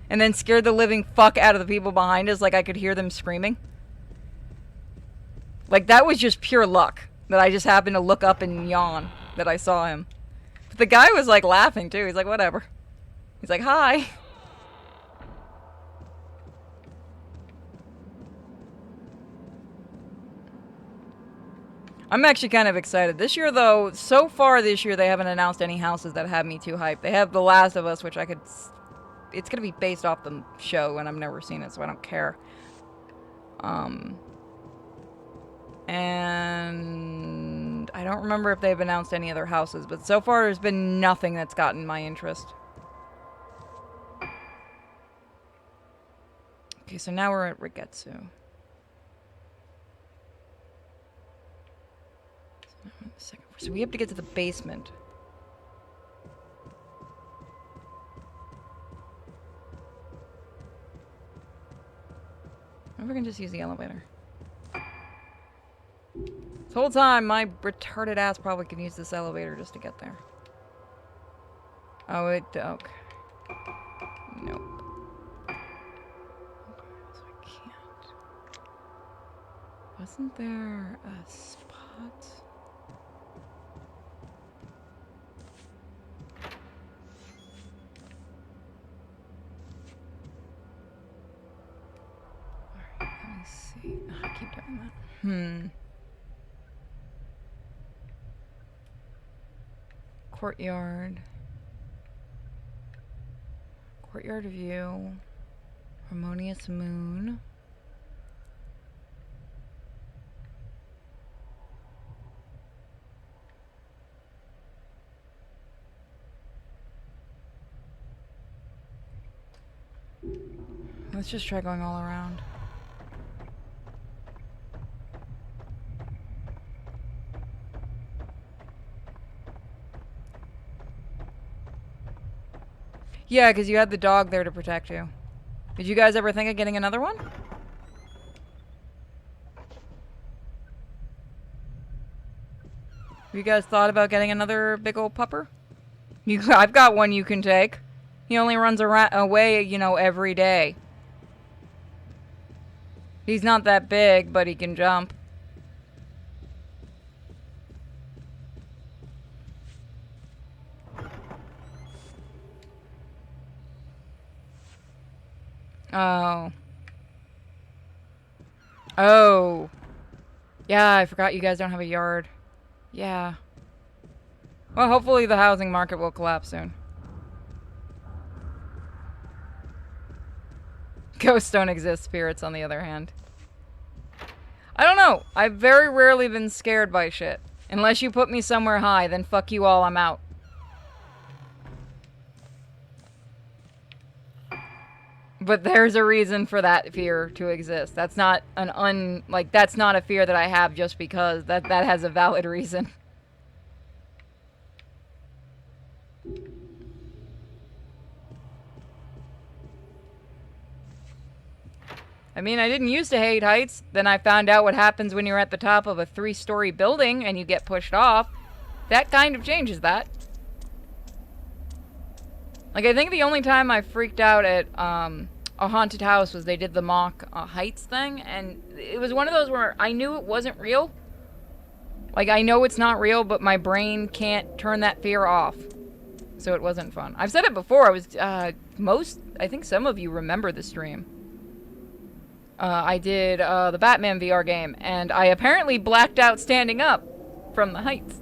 And then scared the living fuck out of the people behind us like I could hear them screaming. Like, that was just pure luck. That I just happened to look up and yawn that I saw him. But the guy was like laughing too. He's like, whatever. He's like, hi. I'm actually kind of excited. This year, though, so far this year, they haven't announced any houses that have me too hyped. They have The Last of Us, which I could... It's going to be based off the show, and I've never seen it, so I don't care. And I don't remember if they've announced any other houses, but so far there's been nothing that's gotten my interest. Okay, so now we're at Rigetsu. So we have to get to the basement. Or we can just use the elevator. This whole time, my retarded ass probably can use this elevator just to get there. Oh, it... okay. Nope. Okay, so I can't. Wasn't there a spot? Alright, let me see. Oh, I keep doing that. Courtyard. Courtyard view. Harmonious moon. Let's just try going all around. Yeah, because you had the dog there to protect you. Did you guys ever think of getting another one? Have you guys thought about getting another big old pupper? I've got one you can take. He only runs away, you know, every day. He's not that big, but he can jump. Oh. Oh. Yeah, I forgot you guys don't have a yard. Yeah. Well, hopefully the housing market will collapse soon. Ghosts don't exist, spirits on the other hand. I don't know. I've very rarely been scared by shit. Unless you put me somewhere high, then fuck you all, I'm out. But there's a reason for that fear to exist. That's not an that's not a fear that I have just because. That has a valid reason. I mean, I didn't used to hate heights. Then I found out what happens when you're at the top of a 3-story building and you get pushed off. That kind of changes that. Like, I think the only time I freaked out at a haunted house was they did the mock heights thing, and it was one of those where I knew it wasn't real. Like, I know it's not real, but my brain can't turn that fear off. So it wasn't fun. I've said it before. I think some of you remember the stream. I did the Batman VR game, and I apparently blacked out standing up from the heights.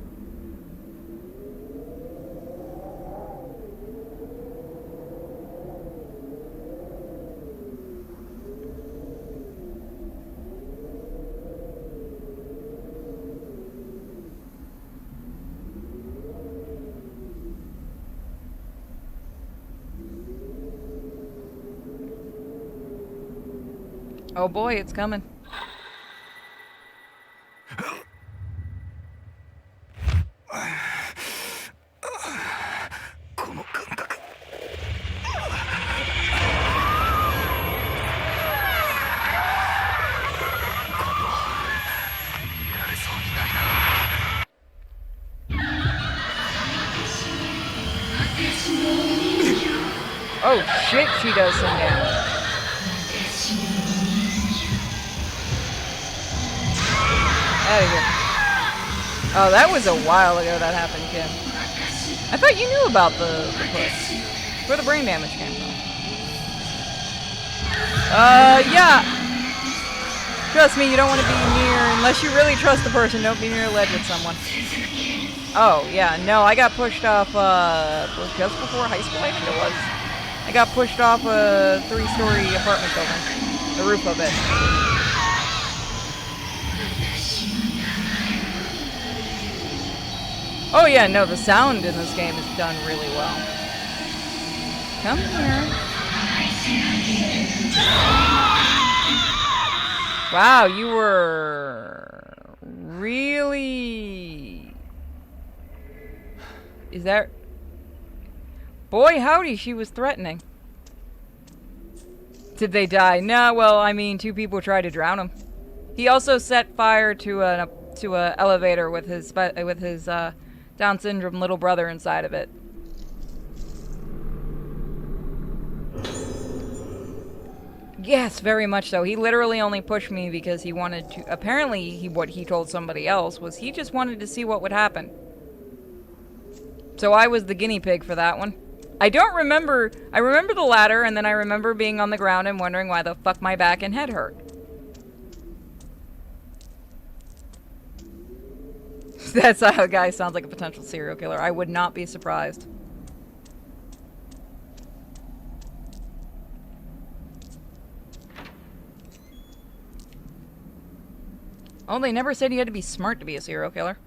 Oh boy, it's coming. Oh shit, she does some damage. Out of here. Oh, that was a while ago that happened, Kim. I thought you knew about the push. Where the brain damage came from. Yeah. Trust me, you don't want to be near, unless you really trust the person, don't be near a ledge with someone. Oh, yeah, no, I got pushed off, just before high school, I think it was. I got pushed off a 3-story apartment building. The roof of it. Oh yeah, no, the sound in this game is done really well. Come here. Wow, you were really... Is that... Boy, howdy, she was threatening. Did they die? No, well, I mean, 2 people tried to drown him. He also set fire to a elevator with his Down syndrome little brother inside of it. Yes, very much so. He literally only pushed me because he wanted to... Apparently, what he told somebody else was he just wanted to see what would happen. So I was the guinea pig for that one. I don't remember... I remember the ladder, and then I remember being on the ground and wondering why the fuck my back and head hurt. That guy sounds like a potential serial killer. I would not be surprised. Oh, they never said you had to be smart to be a serial killer.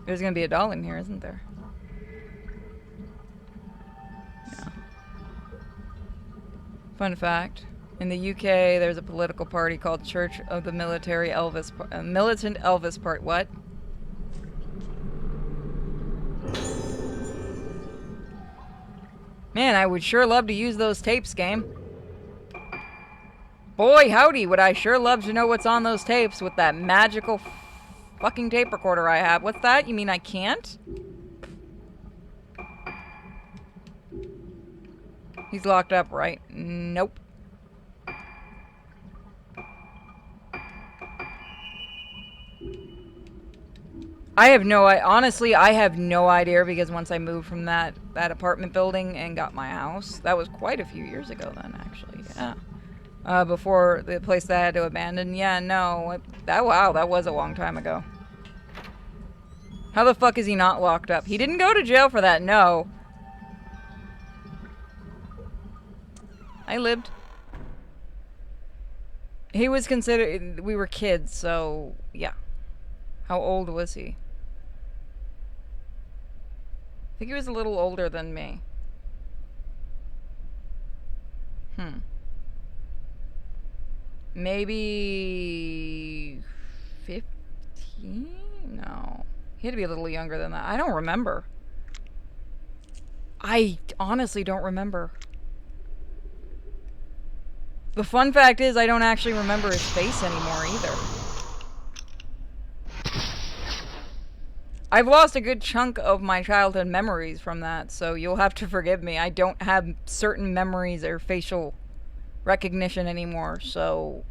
There's gonna be a doll in here, isn't there? Yeah. Fun fact. In the UK, there's a political party called Church of the Military Elvis... Militant Elvis Part... What? Man, I would sure love to use those tapes, game. Boy, howdy, would I sure love to know what's on those tapes with that magical fucking tape recorder I have. What's that? You mean I can't? He's locked up, right? Nope. Honestly, I have no idea because once I moved from that apartment building and got my house, that was quite a few years ago then, actually, yeah. Before the place that I had to abandon, yeah, no, wow, that was a long time ago. How the fuck is he not locked up? He didn't go to jail for that, no. I lived. He was considered, we were kids, so, yeah. How old was he? I think he was a little older than me. Maybe 15? No. He had to be a little younger than that. I don't remember. I honestly don't remember. The fun fact is I don't actually remember his face anymore either. I've lost a good chunk of my childhood memories from that, so you'll have to forgive me. I don't have certain memories or facial recognition anymore, so...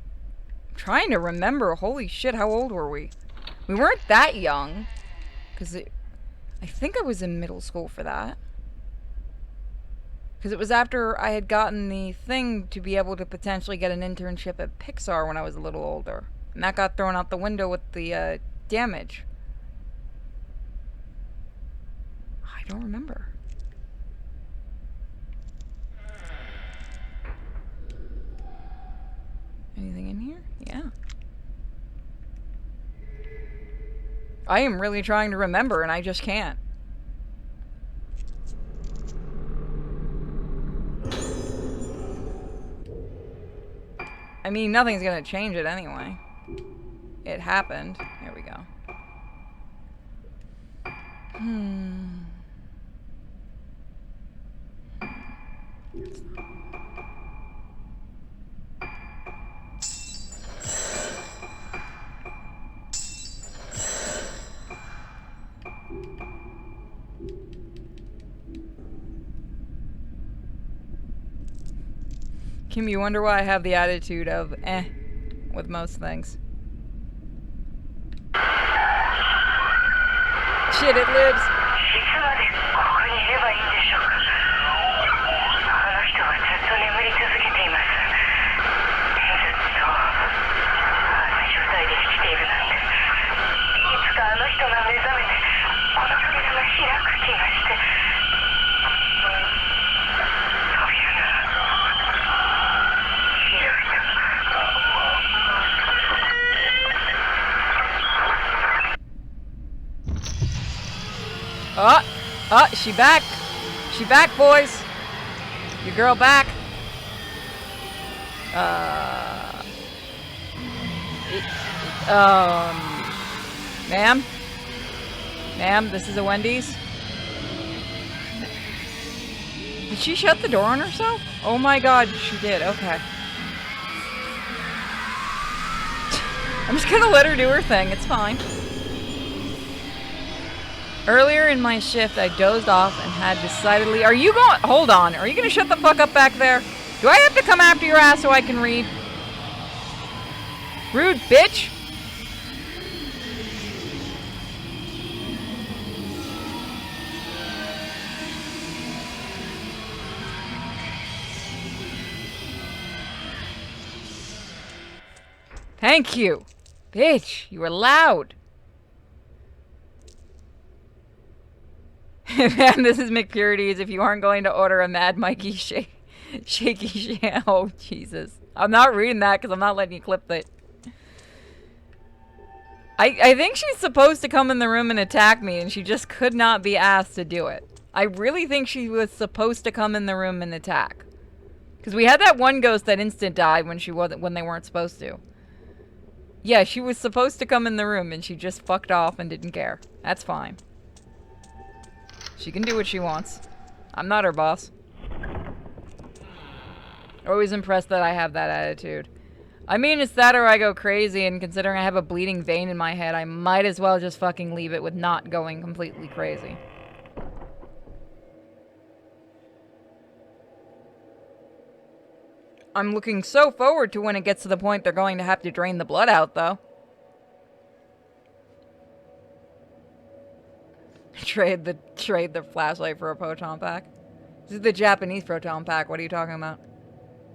I'm trying to remember. Holy shit, how old were we? We weren't that young, because I think I was in middle school for that. Because it was after I had gotten the thing to be able to potentially get an internship at Pixar when I was a little older. And that got thrown out the window with the damage. I don't remember. Anything in here? Yeah. I am really trying to remember and I just can't. I mean, nothing's gonna change it anyway. It happened. Here we go. Kim, you wonder why I have the attitude of with most things. Shit, it lives. She back. She back, boys. Your girl back. Ma'am? Ma'am, this is a Wendy's. Did she shut the door on herself? Oh my god, she did. Okay. I'm just gonna let her do her thing. It's fine. Earlier in my shift, I dozed off and had decidedly... Are you going... Hold on. Are you going to shut the fuck up back there? Do I have to come after your ass so I can read? Rude bitch. Thank you. Bitch, you were loud. Man, this is McPurity's. If you aren't going to order a Mad Mikey shaky sham. Oh, Jesus. I'm not reading that because I'm not letting you clip it. I think she's supposed to come in the room and attack me, and she just could not be asked to do it. I really think she was supposed to come in the room and attack. Because we had that one ghost that instant died when they weren't supposed to. Yeah, she was supposed to come in the room, and she just fucked off and didn't care. That's fine. She can do what she wants. I'm not her boss. Always impressed that I have that attitude. I mean, it's that or I go crazy, and considering I have a bleeding vein in my head, I might as well just fucking leave it with not going completely crazy. I'm looking so forward to when it gets to the point they're going to have to drain the blood out, though. Trade the flashlight for a proton pack. This is the Japanese proton pack. What are you talking about?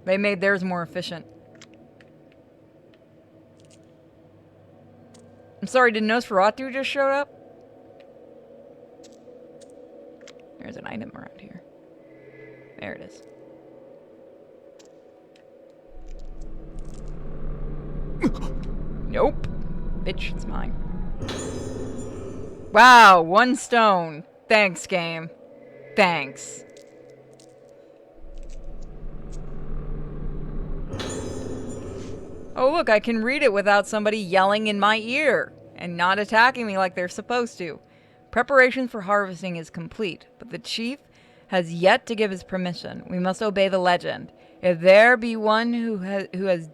They made theirs more efficient. I'm sorry, did Nosferatu just show up? There's an item around here. There it is. Nope. Bitch, it's mine. Wow, 1 stone. Thanks, game. Thanks. Oh, look, I can read it without somebody yelling in my ear and not attacking me like they're supposed to. Preparation for harvesting is complete, but the chief has yet to give his permission. We must obey the legend. If there be one who has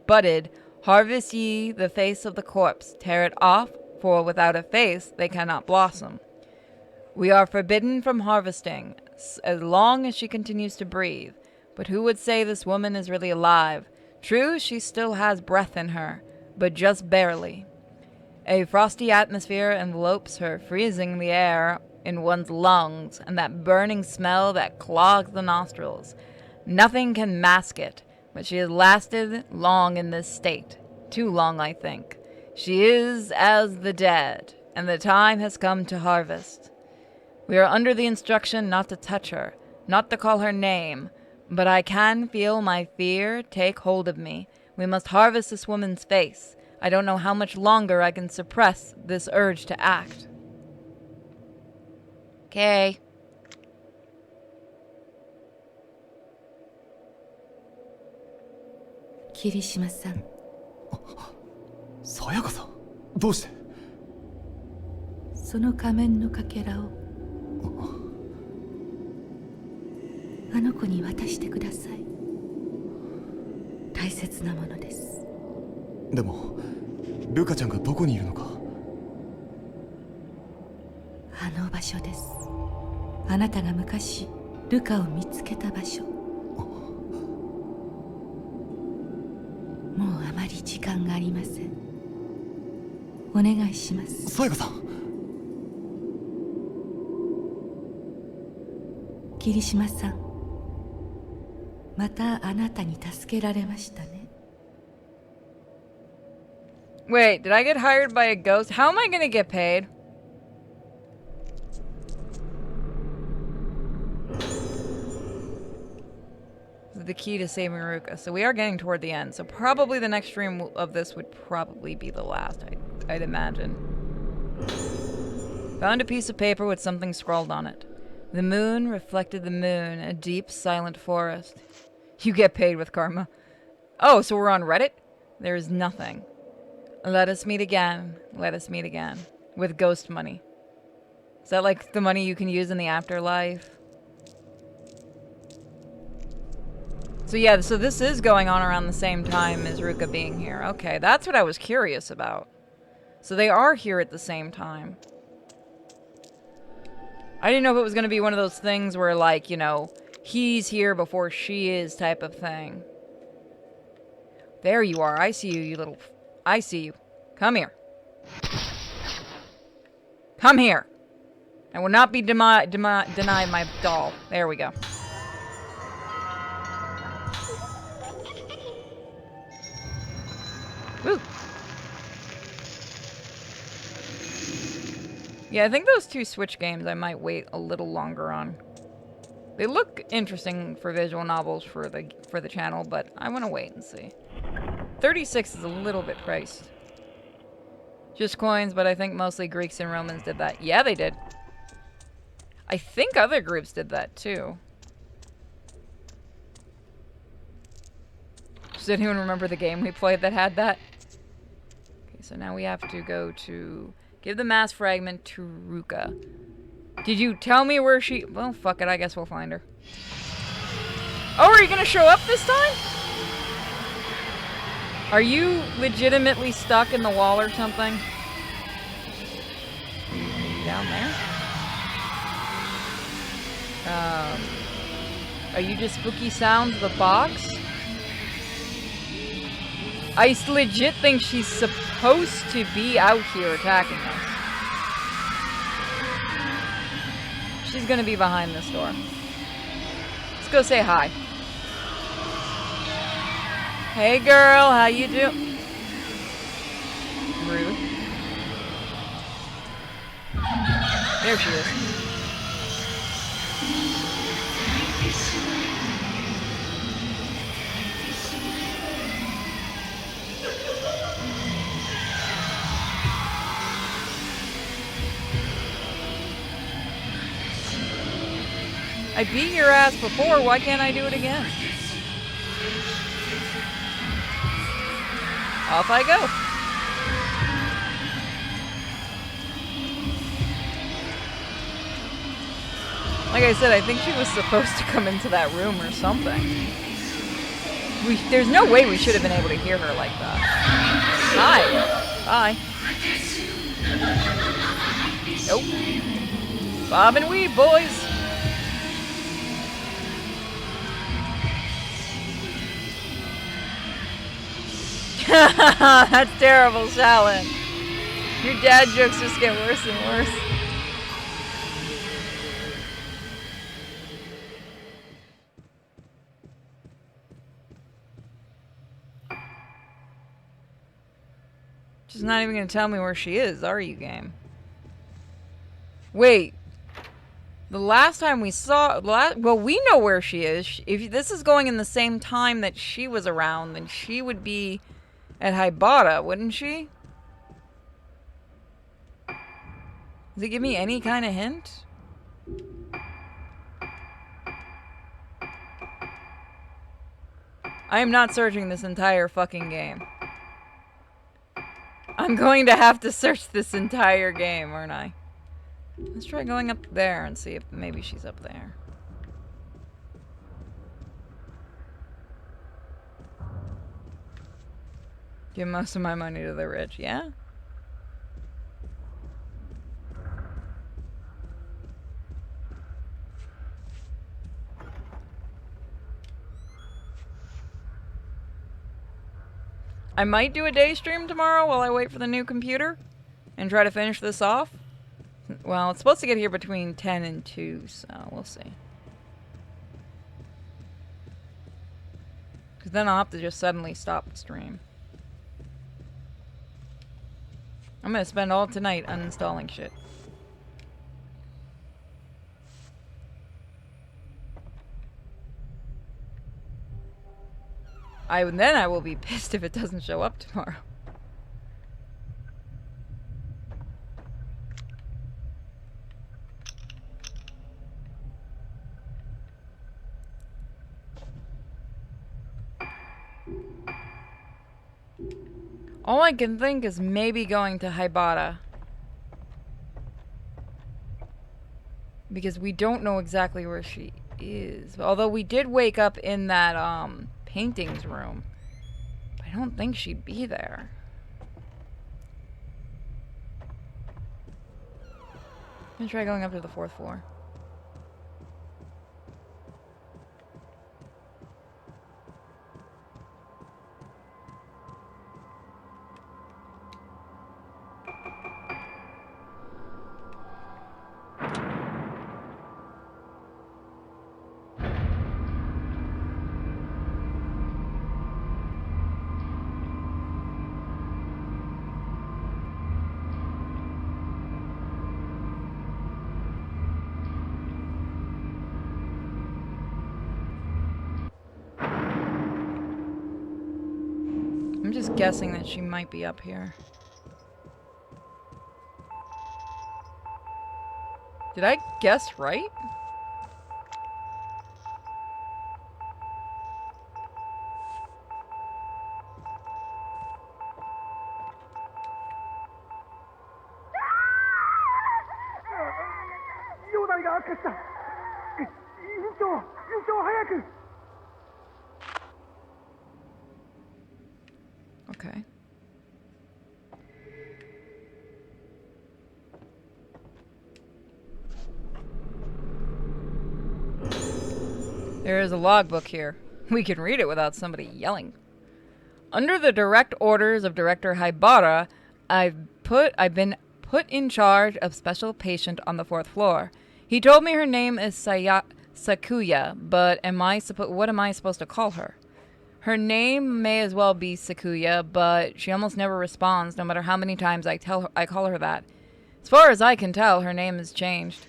budded, harvest ye the face of the corpse. Tear it off, for without a face they cannot blossom. We are forbidden from harvesting as long as she continues to breathe. But who would say this woman is really alive? True, she still has breath in her, but just barely. A frosty atmosphere envelopes her, freezing the air in one's lungs and that burning smell that clogs the nostrils. Nothing can mask it, but she has lasted long in this state. Too long, I think. She is as the dead, and the time has come to harvest. We are under the instruction not to touch her, not to call her name, but I can feel my fear take hold of me. We must harvest this woman's face. I don't know how much longer I can suppress this urge to act. Okay. Kirishima-san. さやかさん、どうして？その仮面のかけらをあの子に渡してください。大切なものです。でもルカちゃんがどこにいるのか。あの場所です。あなたが昔ルカを見つけた場所。もうあまり時間がありません。お願いします。さやかさん。桐島さん、またあなたに助けられましたね。Wait, did I get hired by a ghost? How am I gonna get paid? This is the key to saving Ruka. So we are getting toward the end. So probably the next stream of this would probably be the last, I'd imagine. Found a piece of paper with something scrawled on it. The moon reflected the moon, a deep, silent forest. You get paid with karma. Oh, so we're on Reddit? There is nothing. Let us meet again. Let us meet again. With ghost money. Is that like the money you can use in the afterlife? So yeah, so this is going on around the same time as Ruka being here. Okay, that's what I was curious about. So they are here at the same time. I didn't know if it was going to be one of those things where, like, you know, he's here before she is type of thing. There you are. I see you, you little... I see you. Come here. Come here. I will not be denied my doll. There we go. Woo. Yeah, I think those two Switch games I might wait a little longer on. They look interesting for visual novels for the channel, but I want to wait and see. 36 is a little bit priced. Just coins, but I think mostly Greeks and Romans did that. Yeah, they did. I think other groups did that too. Does anyone remember the game we played that had that? Okay, so now we have to go to... Give the mass fragment to Ruka. Did you tell me where she... Well, fuck it, I guess we'll find her. Oh, are you gonna show up this time? Are you legitimately stuck in the wall or something? Down there? Are you just spooky sounds the box? I legit think she's supposed to be out here attacking us. She's gonna be behind this door. Let's go say hi. Hey girl, how you doing? Rude. There she is. I beat your ass before, why can't I do it again? Off I go. Like I said, I think she was supposed to come into that room or something. There's no way we should have been able to hear her like that. Hi. Bye. Nope. Bob and weave, boys. That's terrible, Shallon. Your dad jokes just get worse and worse. Just not even gonna tell me where she is, are you, game? Wait. The last time we saw... well, we know where she is. If this is going in the same time that she was around, then she would be at Haibara, wouldn't she? Does it give me any kind of hint? I am not searching this entire fucking game. I'm going to have to search this entire game, aren't I? Let's try going up there and see if maybe she's up there. Give most of my money to the rich, yeah? I might do a day stream tomorrow while I wait for the new computer and try to finish this off. Well, it's supposed to get here between 10 and 2, so we'll see. Because then I'll have to just suddenly stop the stream. I'm going to spend all tonight uninstalling shit. Then I will be pissed if it doesn't show up tomorrow. All I can think is maybe going to Haibara. Because we don't know exactly where she is. Although we did wake up in that, paintings room. But I don't think she'd be there. I'm gonna try going up to the 4th floor. I'm just guessing that she might be up here. Did I guess right? Okay. There is a logbook here. We can read it without somebody yelling. Under the direct orders of Director Haibara, I've been put in charge of special patient on the 4th floor. He told me her name is Sakuya, but what am I supposed to call her? Her name may as well be Sakuya, but she almost never responds, no matter how many times I call her that. As far as I can tell, her name has changed.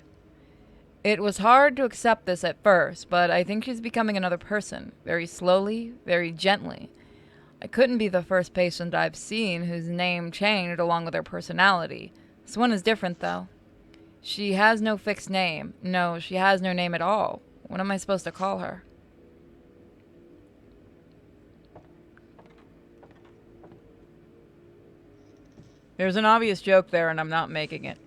It was hard to accept this at first, but I think she's becoming another person, very slowly, very gently. I couldn't be the first patient I've seen whose name changed along with her personality. This one is different, though. She has no fixed name. No, she has no name at all. What am I supposed to call her? There's an obvious joke there, and I'm not making it.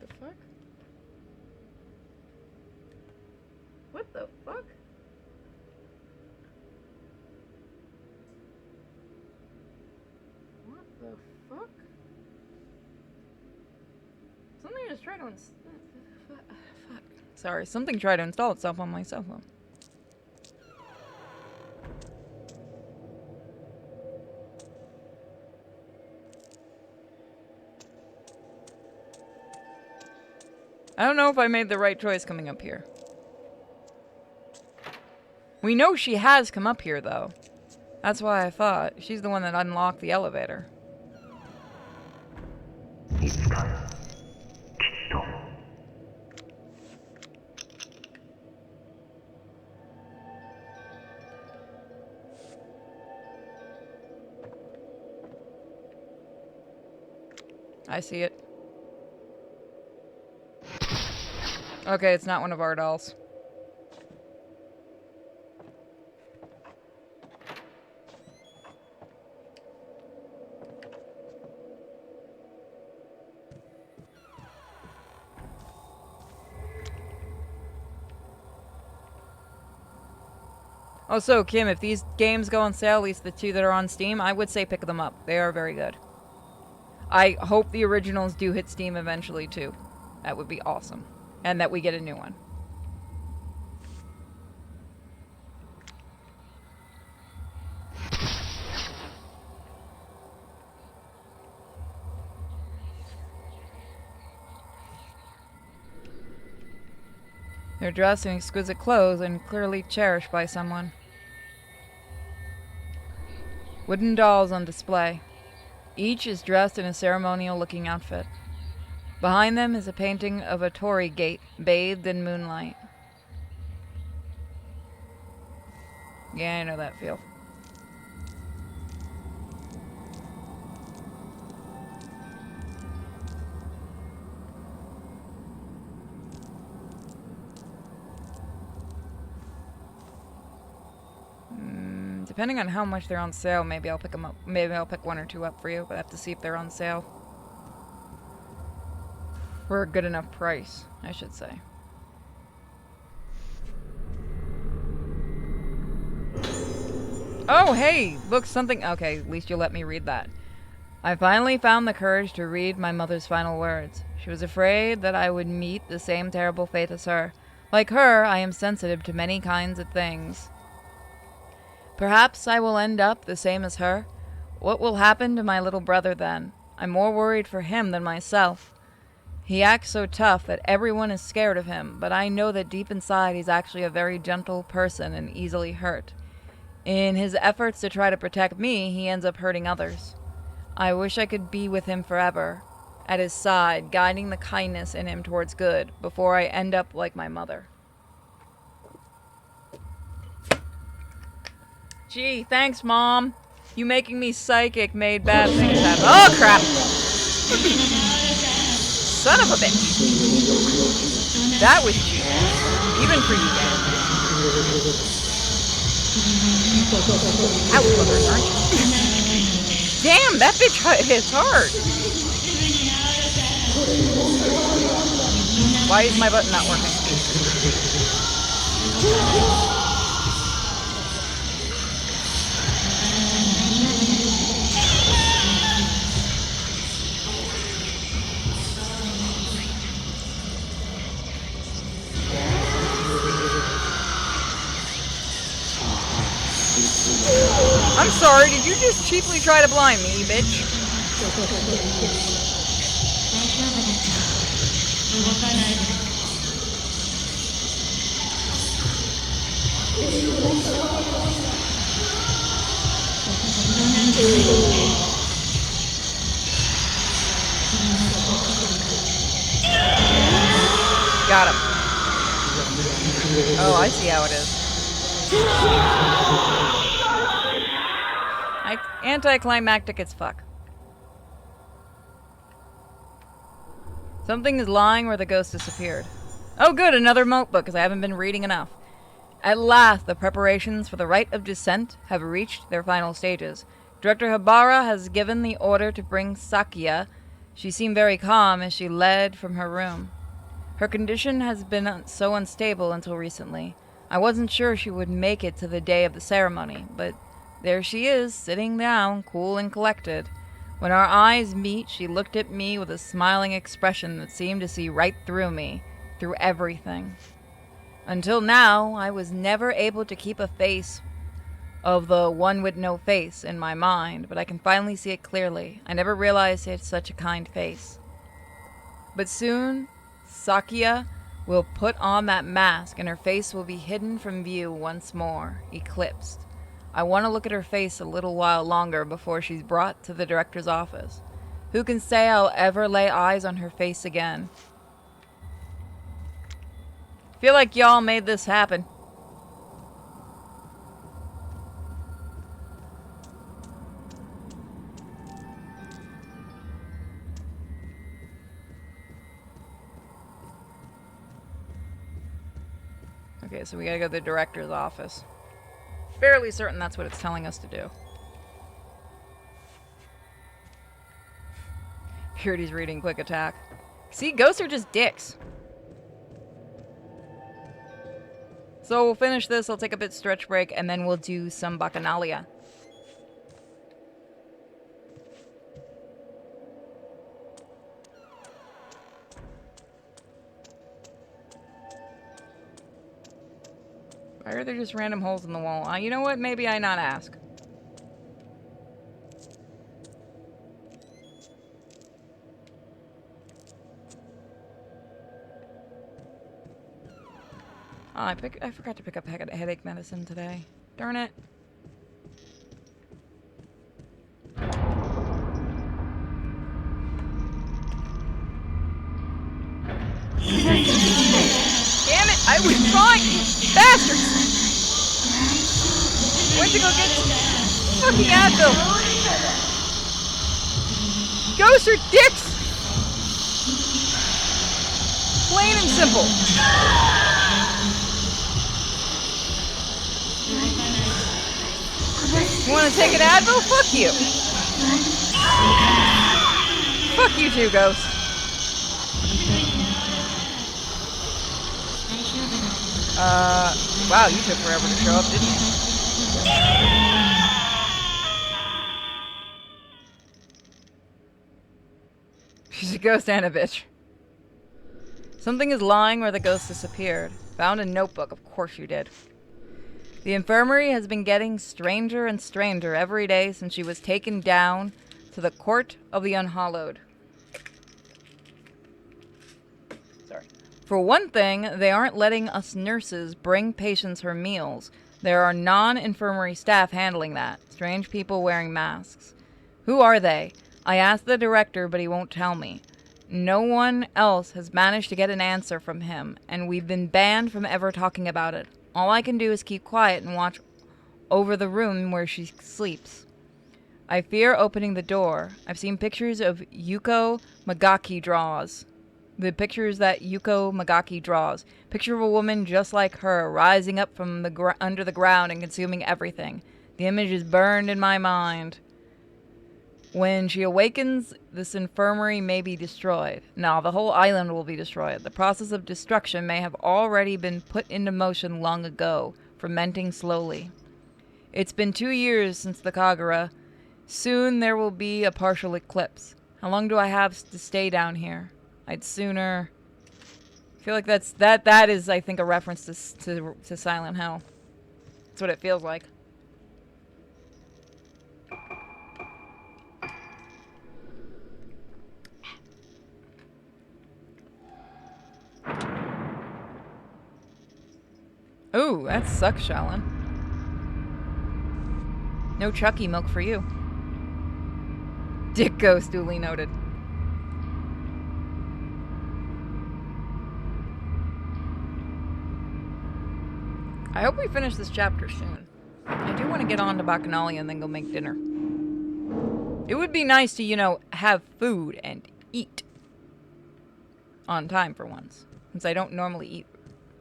The fuck? What the fuck? What the fuck? Something just tried to fuck. Sorry, something tried to install itself on my cell phone. I don't know if I made the right choice coming up here. We know she has come up here, though. That's why I thought. She's the one that unlocked the elevator. I see it. Okay, it's not one of our dolls. Oh, so Kim, if these games go on sale, at least the 2 that are on Steam, I would say pick them up. They are very good. I hope the originals do hit Steam eventually, too. That would be awesome. And that we get a new one. They're dressed in exquisite clothes and clearly cherished by someone. Wooden dolls on display. Each is dressed in a ceremonial-looking outfit. Behind them is a painting of a torii gate, bathed in moonlight. Yeah, I know that feel. Depending on how much they're on sale, maybe I'll pick them up. Maybe I'll pick 1 or 2 up for you, but I have to see if they're on sale. For a good enough price, I should say. Oh, hey! Look, something... Okay, at least you'll let me read that. I finally found the courage to read my mother's final words. She was afraid that I would meet the same terrible fate as her. Like her, I am sensitive to many kinds of things. Perhaps I will end up the same as her. What will happen to my little brother then? I'm more worried for him than myself. He acts so tough that everyone is scared of him, but I know that deep inside he's actually a very gentle person and easily hurt. In his efforts to try to protect me, he ends up hurting others. I wish I could be with him forever, at his side, guiding the kindness in him towards good, before I end up like my mother. Gee, thanks, Mom. You making me psychic made bad things happen. Oh, crap! Son of a bitch. That was cheap. Even for you guys. Ouch, buggers, aren't you? Damn, that bitch hits hard. Why is my button not working? I'm sorry, did you just cheaply try to blind me, bitch? Got him. Oh, I see how it is. Anticlimactic as fuck. Something is lying where the ghost disappeared. Oh good, another notebook, because I haven't been reading enough. At last, the preparations for the rite of descent have reached their final stages. Director Habara has given the order to bring Sakia. She seemed very calm as she led from her room. Her condition has been so unstable until recently. I wasn't sure she would make it to the day of the ceremony, but there she is, sitting down, cool and collected. When our eyes meet, she looked at me with a smiling expression that seemed to see right through me, through everything. Until now, I was never able to keep a face of the one with no face in my mind, but I can finally see it clearly. I never realized it had such a kind face. But soon, Sakia will put on that mask and her face will be hidden from view once more, eclipsed. I want to look at her face a little while longer before she's brought to the director's office. Who can say I'll ever lay eyes on her face again? Feel like y'all made this happen. Okay, so we gotta go to the director's office. Fairly certain that's what it's telling us to do. Purity's reading quick attack. See, ghosts are just dicks. So we'll finish this, I'll take a bit stretch break, and then we'll do some Bacchanalia. Why are there just random holes in the wall? You know what? Maybe I not ask. Oh, I forgot to pick up headache medicine today. Darn it. Damn it! I was trying! Bastards! Went to go get fucking Advil! Ghosts are dicks! Plain and simple. Want to take an Advil? Fuck you. Fuck you too, Ghost. Wow, you took forever to show up, didn't you? She's a ghost and a bitch. Something is lying where the ghost disappeared. Found a notebook, of course you did. The infirmary has been getting stranger and stranger every day since she was taken down to the Court of the Unhallowed. Sorry. For one thing, they aren't letting us nurses bring patients her meals. There are non-infirmary staff handling that. Strange people wearing masks. Who are they? I asked the director, but he won't tell me. No one else has managed to get an answer from him, and we've been banned from ever talking about it. All I can do is keep quiet and watch over the room where she sleeps. I fear opening the door. I've seen pictures of Yuko Magaki draws. The pictures that Yuko Magaki draws. Picture of a woman just like her, rising up from the under the ground and consuming everything. The image is burned in my mind. When she awakens, this infirmary may be destroyed. No, the whole island will be destroyed. The process of destruction may have already been put into motion long ago, fermenting slowly. It's been 2 years since the Kagura. Soon there will be a partial eclipse. How long do I have to stay down here? I'd sooner... I feel like that is, I think, a reference to Silent Hill. That's what it feels like. Ooh, that sucks, Shaolin. No Chucky milk for you. Dick Ghost, duly noted. I hope we finish this chapter soon. I do want to get on to Bacchanalia and then go make dinner. It would be nice to, you know, have food and eat on time for once, since I don't normally eat.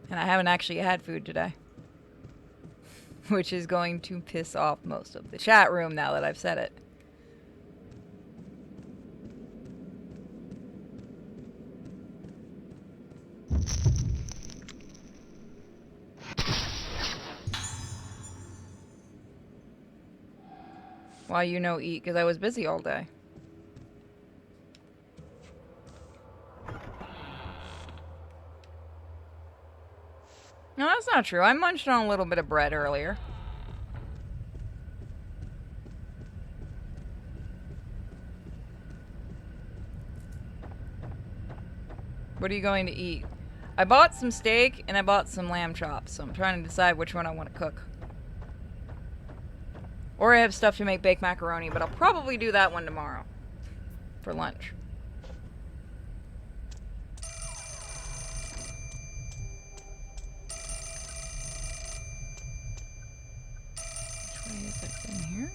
And I haven't actually had food today. Which is going to piss off most of the chat room now that I've said it. Why you no eat? Because I was busy all day. No, that's not true. I munched on a little bit of bread earlier. What are you going to eat? I bought some steak and I bought some lamb chops, so I'm trying to decide which one I want to cook. Or I have stuff to make baked macaroni, but I'll probably do that one tomorrow for lunch. Which way is it in here?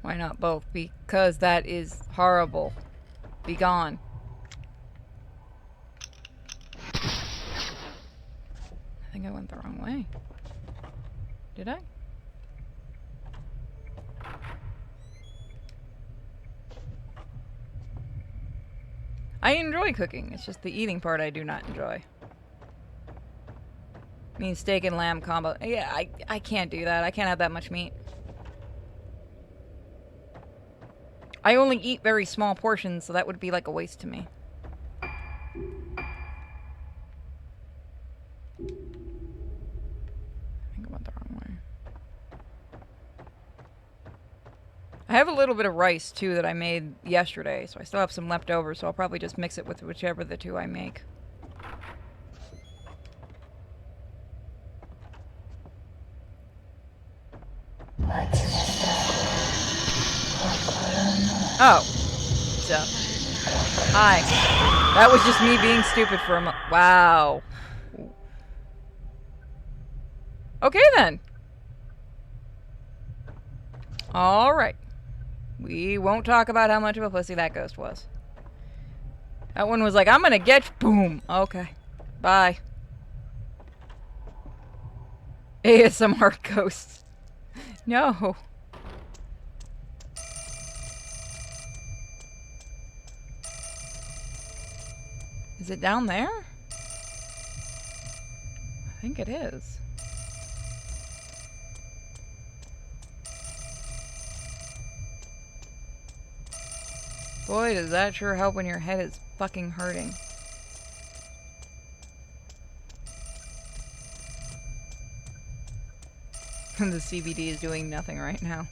Why not both? Because that is horrible. Be gone. I think I went the wrong way. Did I? I enjoy cooking. It's just the eating part I do not enjoy. I mean, steak and lamb combo. Yeah, I can't do that. I can't have that much meat. I only eat very small portions, so that would be like a waste to me. I think I went the wrong way. I have a little bit of rice, too, that I made yesterday, so I still have some left over, so I'll probably just mix it with whichever the two I make. Oh. So. Hi. That was just me being stupid for a moment. Wow. Okay, then. Alright. We won't talk about how much of a pussy that ghost was. That one was like, I'm gonna get you. Boom. Okay. Bye. ASMR ghosts. No. Is it down there? I think it is. Boy, does that sure help when your head is fucking hurting. The CBD is doing nothing right now.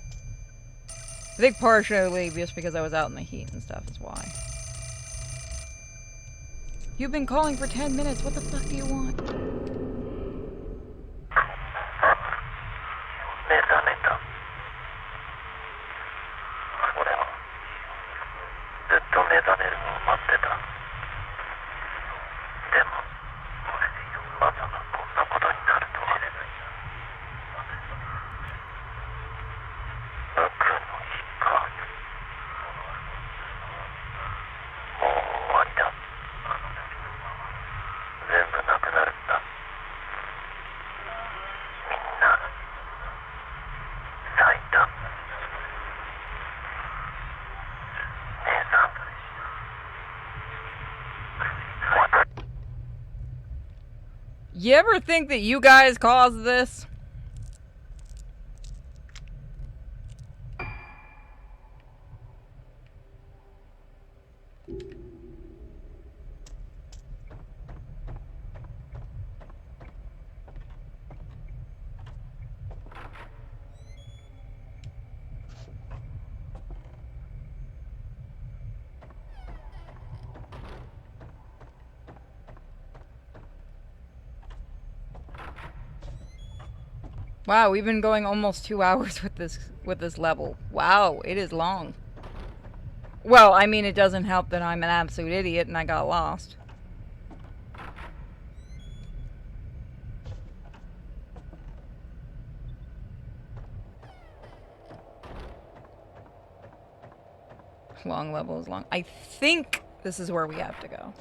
I think partially just because I was out in the heat and stuff is why. You've been calling for 10 minutes. What the fuck do you want? You ever think that you guys caused this? Wow, we've been going almost 2 hours with this level. Wow, it is long. Well, I mean, it doesn't help that I'm an absolute idiot and I got lost. Long level is long. I think this is where we have to go.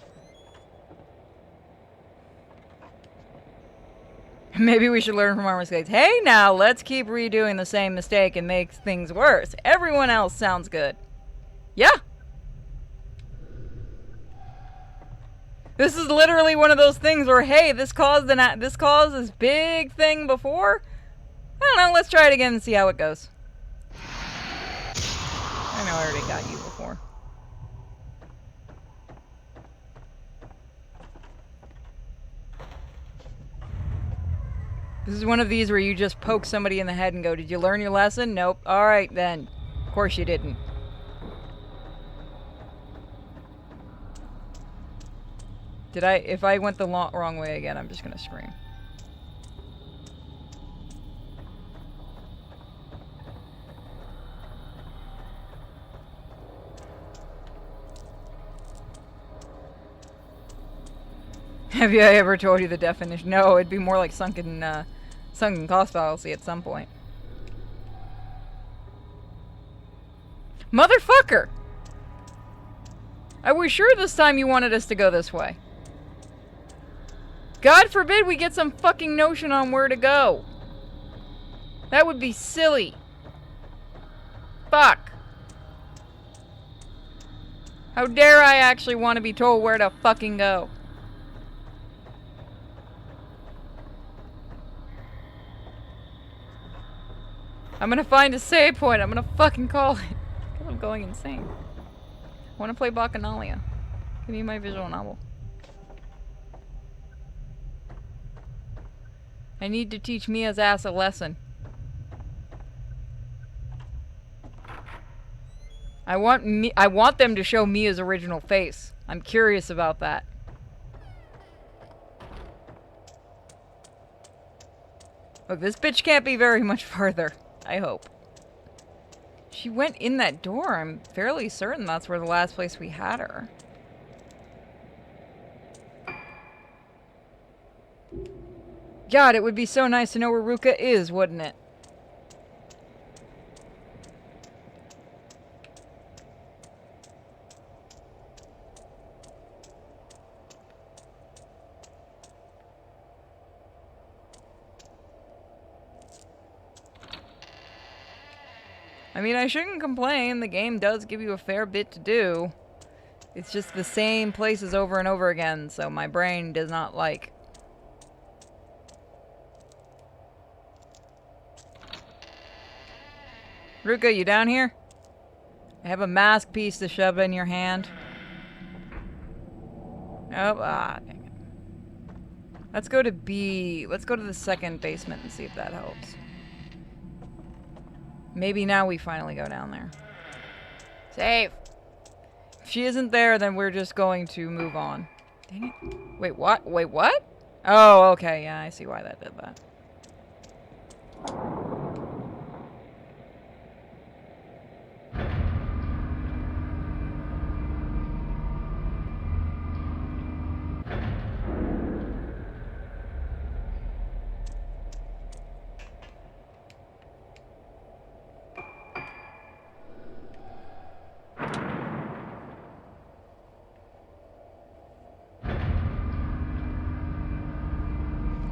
Maybe we should learn from our mistakes. Hey, now, let's keep redoing the same mistake and make things worse. Everyone else sounds good. Yeah. This is literally one of those things where, hey, this caused this big thing before. I don't know, let's try it again and see how it goes. I know I already got you before. This is one of these where you just poke somebody in the head and go, did you learn your lesson? Nope. Alright then. Of course you didn't. If I went the wrong way again, I'm just gonna scream. Have I ever told you the definition? No, it'd be more like sunken cost fallacy at some point. Motherfucker! I was sure this time you wanted us to go this way. God forbid we get some fucking notion on where to go. That would be silly. Fuck. How dare I actually want to be told where to fucking go? I'm gonna find a save point. I'm gonna fucking call it. I'm going insane. I wanna play Bacchanalia. Give me my visual novel. I need to teach Mia's ass a lesson. I want them to show Mia's original face. I'm curious about that. Look, this bitch can't be very much farther. I hope. She went in that door. I'm fairly certain that's where the last place we had her. God, it would be so nice to know where Ruka is, wouldn't it? I mean, I shouldn't complain. The game does give you a fair bit to do. It's just the same places over and over again, so my brain does not like. Ruka, you down here? I have a mask piece to shove in your hand. Oh, dang it. Let's go to B. Let's go to the second basement and see if that helps. Maybe now we finally go down there. Save! If she isn't there, then we're just going to move on. Dang it. Wait, what? Wait, what? Oh, okay. Yeah, I see why that did that.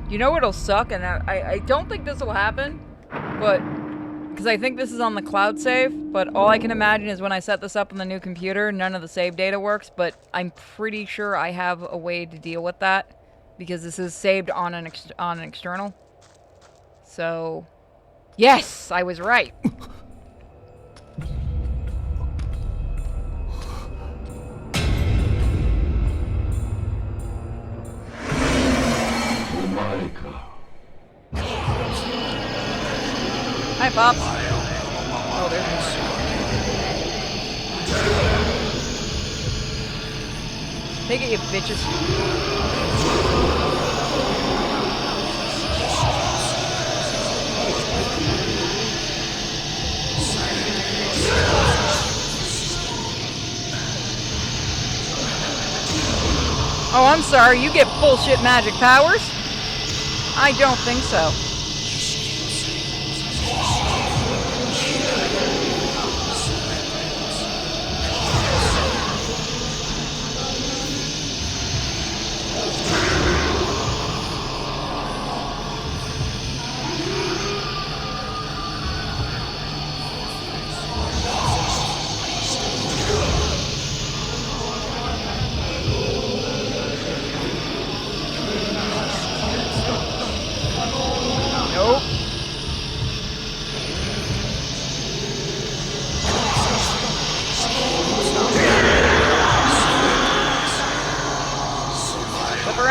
You know what'll suck, and I don't think this will happen, but because I think this is on the cloud save, but all I can imagine is when I set this up on the new computer, none of the save data works, but I'm pretty sure I have a way to deal with that because this is saved on an external. So, yes, I was right. Hi, Pops. Oh, there's one. Take it, you bitches. Oh, I'm sorry. You get bullshit magic powers? I don't think so.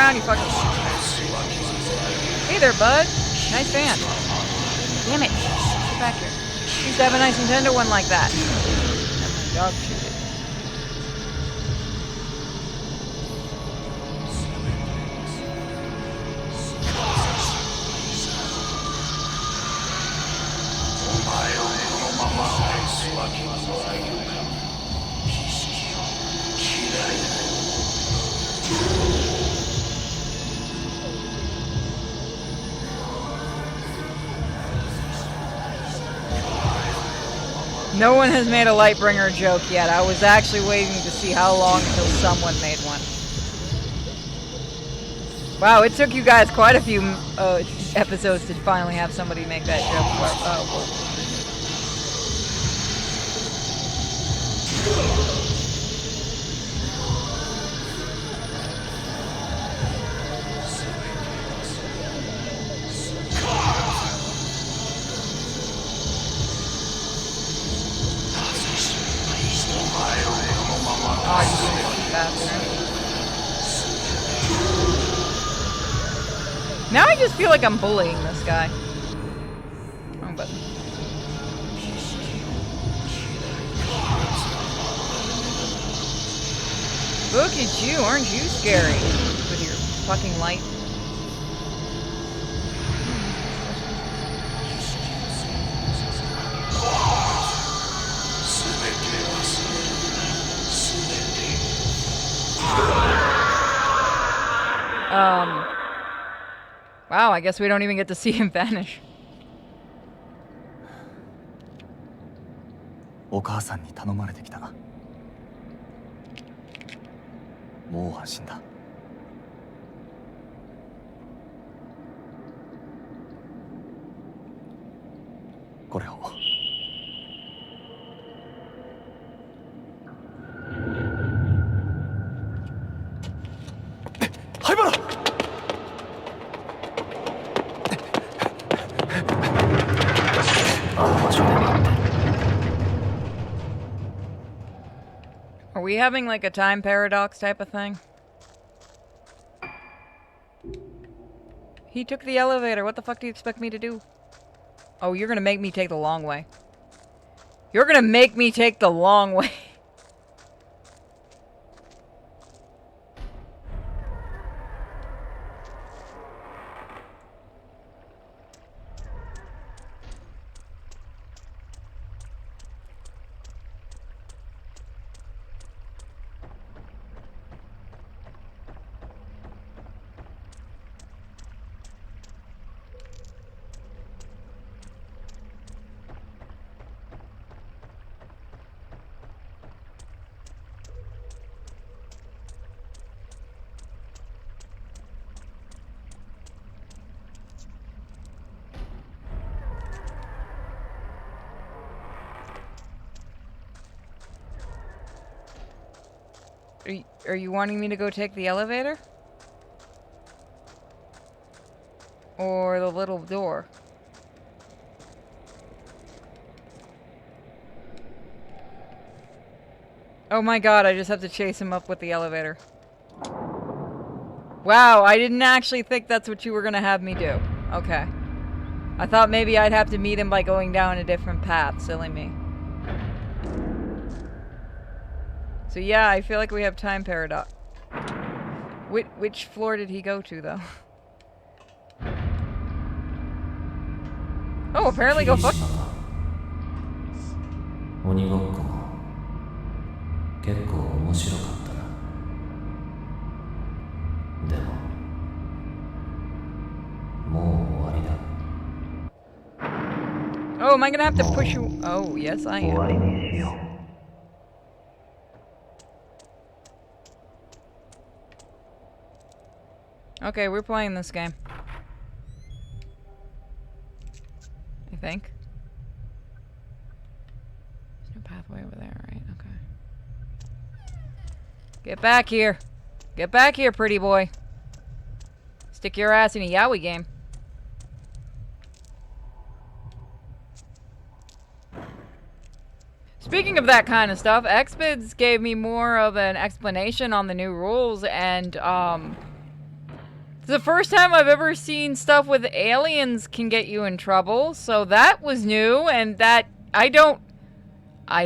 You fucking. Hey there, bud. Nice fan. Damn it. Get back here. Used to have a nice Nintendo one like that. And my dog chewed it. No one has made a Lightbringer joke yet. I was actually waiting to see how long until someone made one. Wow, it took you guys quite a few episodes to finally have somebody make that joke. Now I just feel like I'm bullying this guy. Wrong button. Look at you, aren't you scary? With your fucking light. Wow, I guess we don't even get to see him vanish. お母さんに頼まれてきたが、もう安心だ。これを。灰原。Are we having like a time paradox type of thing? He took the elevator. What the fuck do you expect me to do? Oh, you're gonna make me take the long way. You're gonna make me take the long way. Are you wanting me to go take the elevator? Or the little door? Oh my god, I just have to chase him up with the elevator. Wow, I didn't actually think that's what you were gonna have me do. Okay. I thought maybe I'd have to meet him by going down a different path. Silly me. So yeah, I feel like we have time paradox. Which floor did he go to, though? Oh, apparently go fuck. 鬼ごっこも結構面白かったな。でももう終わりだ。 Oh, am I gonna have to push you? Oh, yes, I am. 終わりにしよう。 Okay, we're playing this game. I think. There's no pathway over there, right? Okay. Get back here. Get back here, pretty boy. Stick your ass in a yaoi game. Speaking of that kind of stuff, XBids gave me more of an explanation on the new rules, and it's the first time I've ever seen stuff with aliens can get you in trouble, so that was new, and that I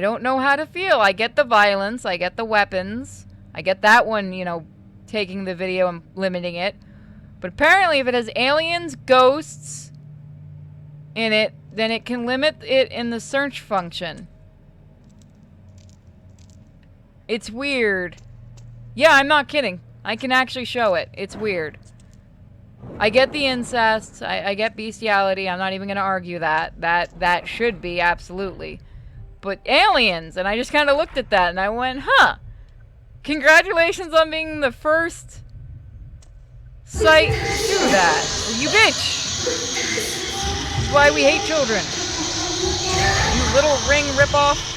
don't know how to feel. I get the violence, I get the weapons, I get that one, you know, taking the video and limiting it. But apparently if it has aliens, ghosts in it, then it can limit it in the search function. It's weird. Yeah, I'm not kidding. I can actually show it. It's weird. I get the incest. I get bestiality. I'm not even going to argue that. That should be, absolutely. But aliens, and I just kind of looked at that and I went, huh. Congratulations on being the first site to do that. You bitch. That's why we hate children. You little ring ripoff.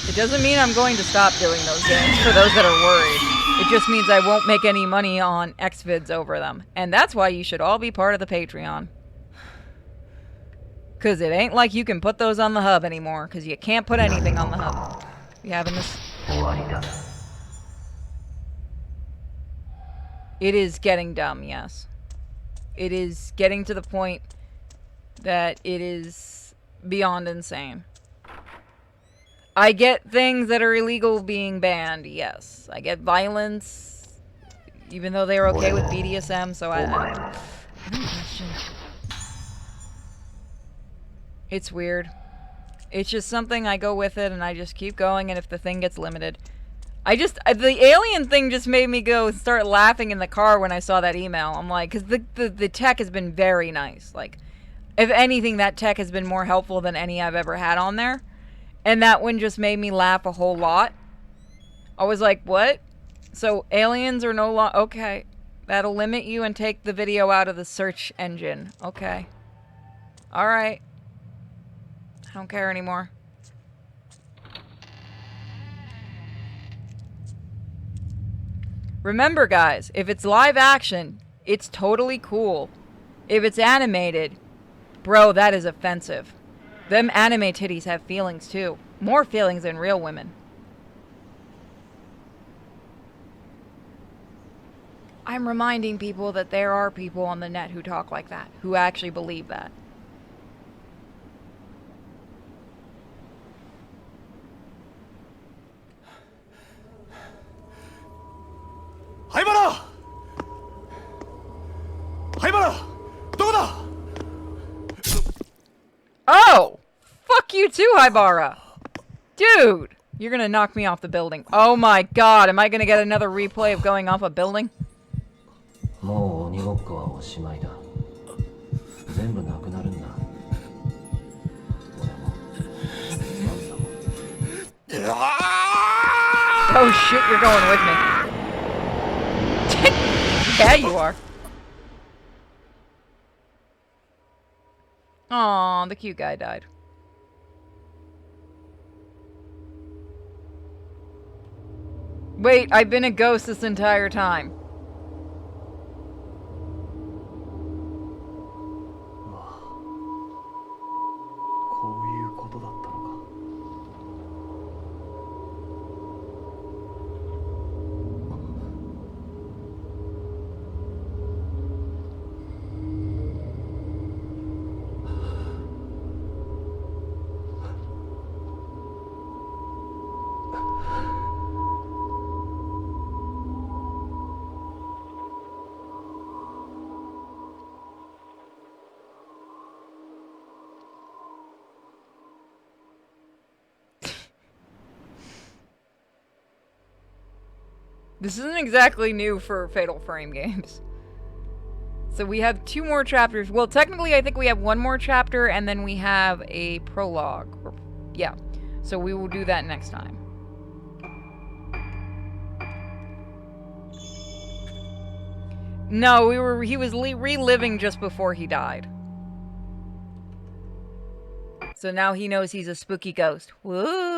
It doesn't mean I'm going to stop doing those games, for those that are worried. It just means I won't make any money on Xvids over them. And that's why you should all be part of the Patreon. Because it ain't like you can put those on the hub anymore, because you can't put anything on the hub. You having this? It is getting dumb, yes. It is getting to the point that it is beyond insane. I get things that are illegal being banned, yes. I get violence, even though they're okay with BDSM, so I don't question. It's weird. It's just something I go with it, and I just keep going, and if the thing gets limited... the alien thing just made me go start laughing in the car when I saw that email. I'm like, because the tech has been very nice. Like, if anything, that tech has been more helpful than any I've ever had on there. And that one just made me laugh a whole lot. I was like, what? So aliens are no longer... Okay. That'll limit you and take the video out of the search engine. Okay. Alright. I don't care anymore. Remember, guys, if it's live action, it's totally cool. If it's animated, bro, that is offensive. Them anime titties have feelings, too. More feelings than real women. I'm reminding people that there are people on the net who talk like that, who actually believe that. Haibara! Haibara! Dokoda? Oh! Fuck you too, Haibara! Dude! You're gonna knock me off the building. Oh my god, am I gonna get another replay of going off a building? もう鬼ごっこはおしまいだ。全部なくなるんだ。俺も、あんたも。Oh shit, you're going with me. Yeah, you are. Aw, the cute guy died. Wait, I've been a ghost this entire time. This isn't exactly new for Fatal Frame games. So we have 2 more chapters. Well, technically I think we have 1 more chapter and then we have a prologue. Yeah. So we will do that next time. No, he was reliving just before he died. So now he knows he's a spooky ghost. Woo!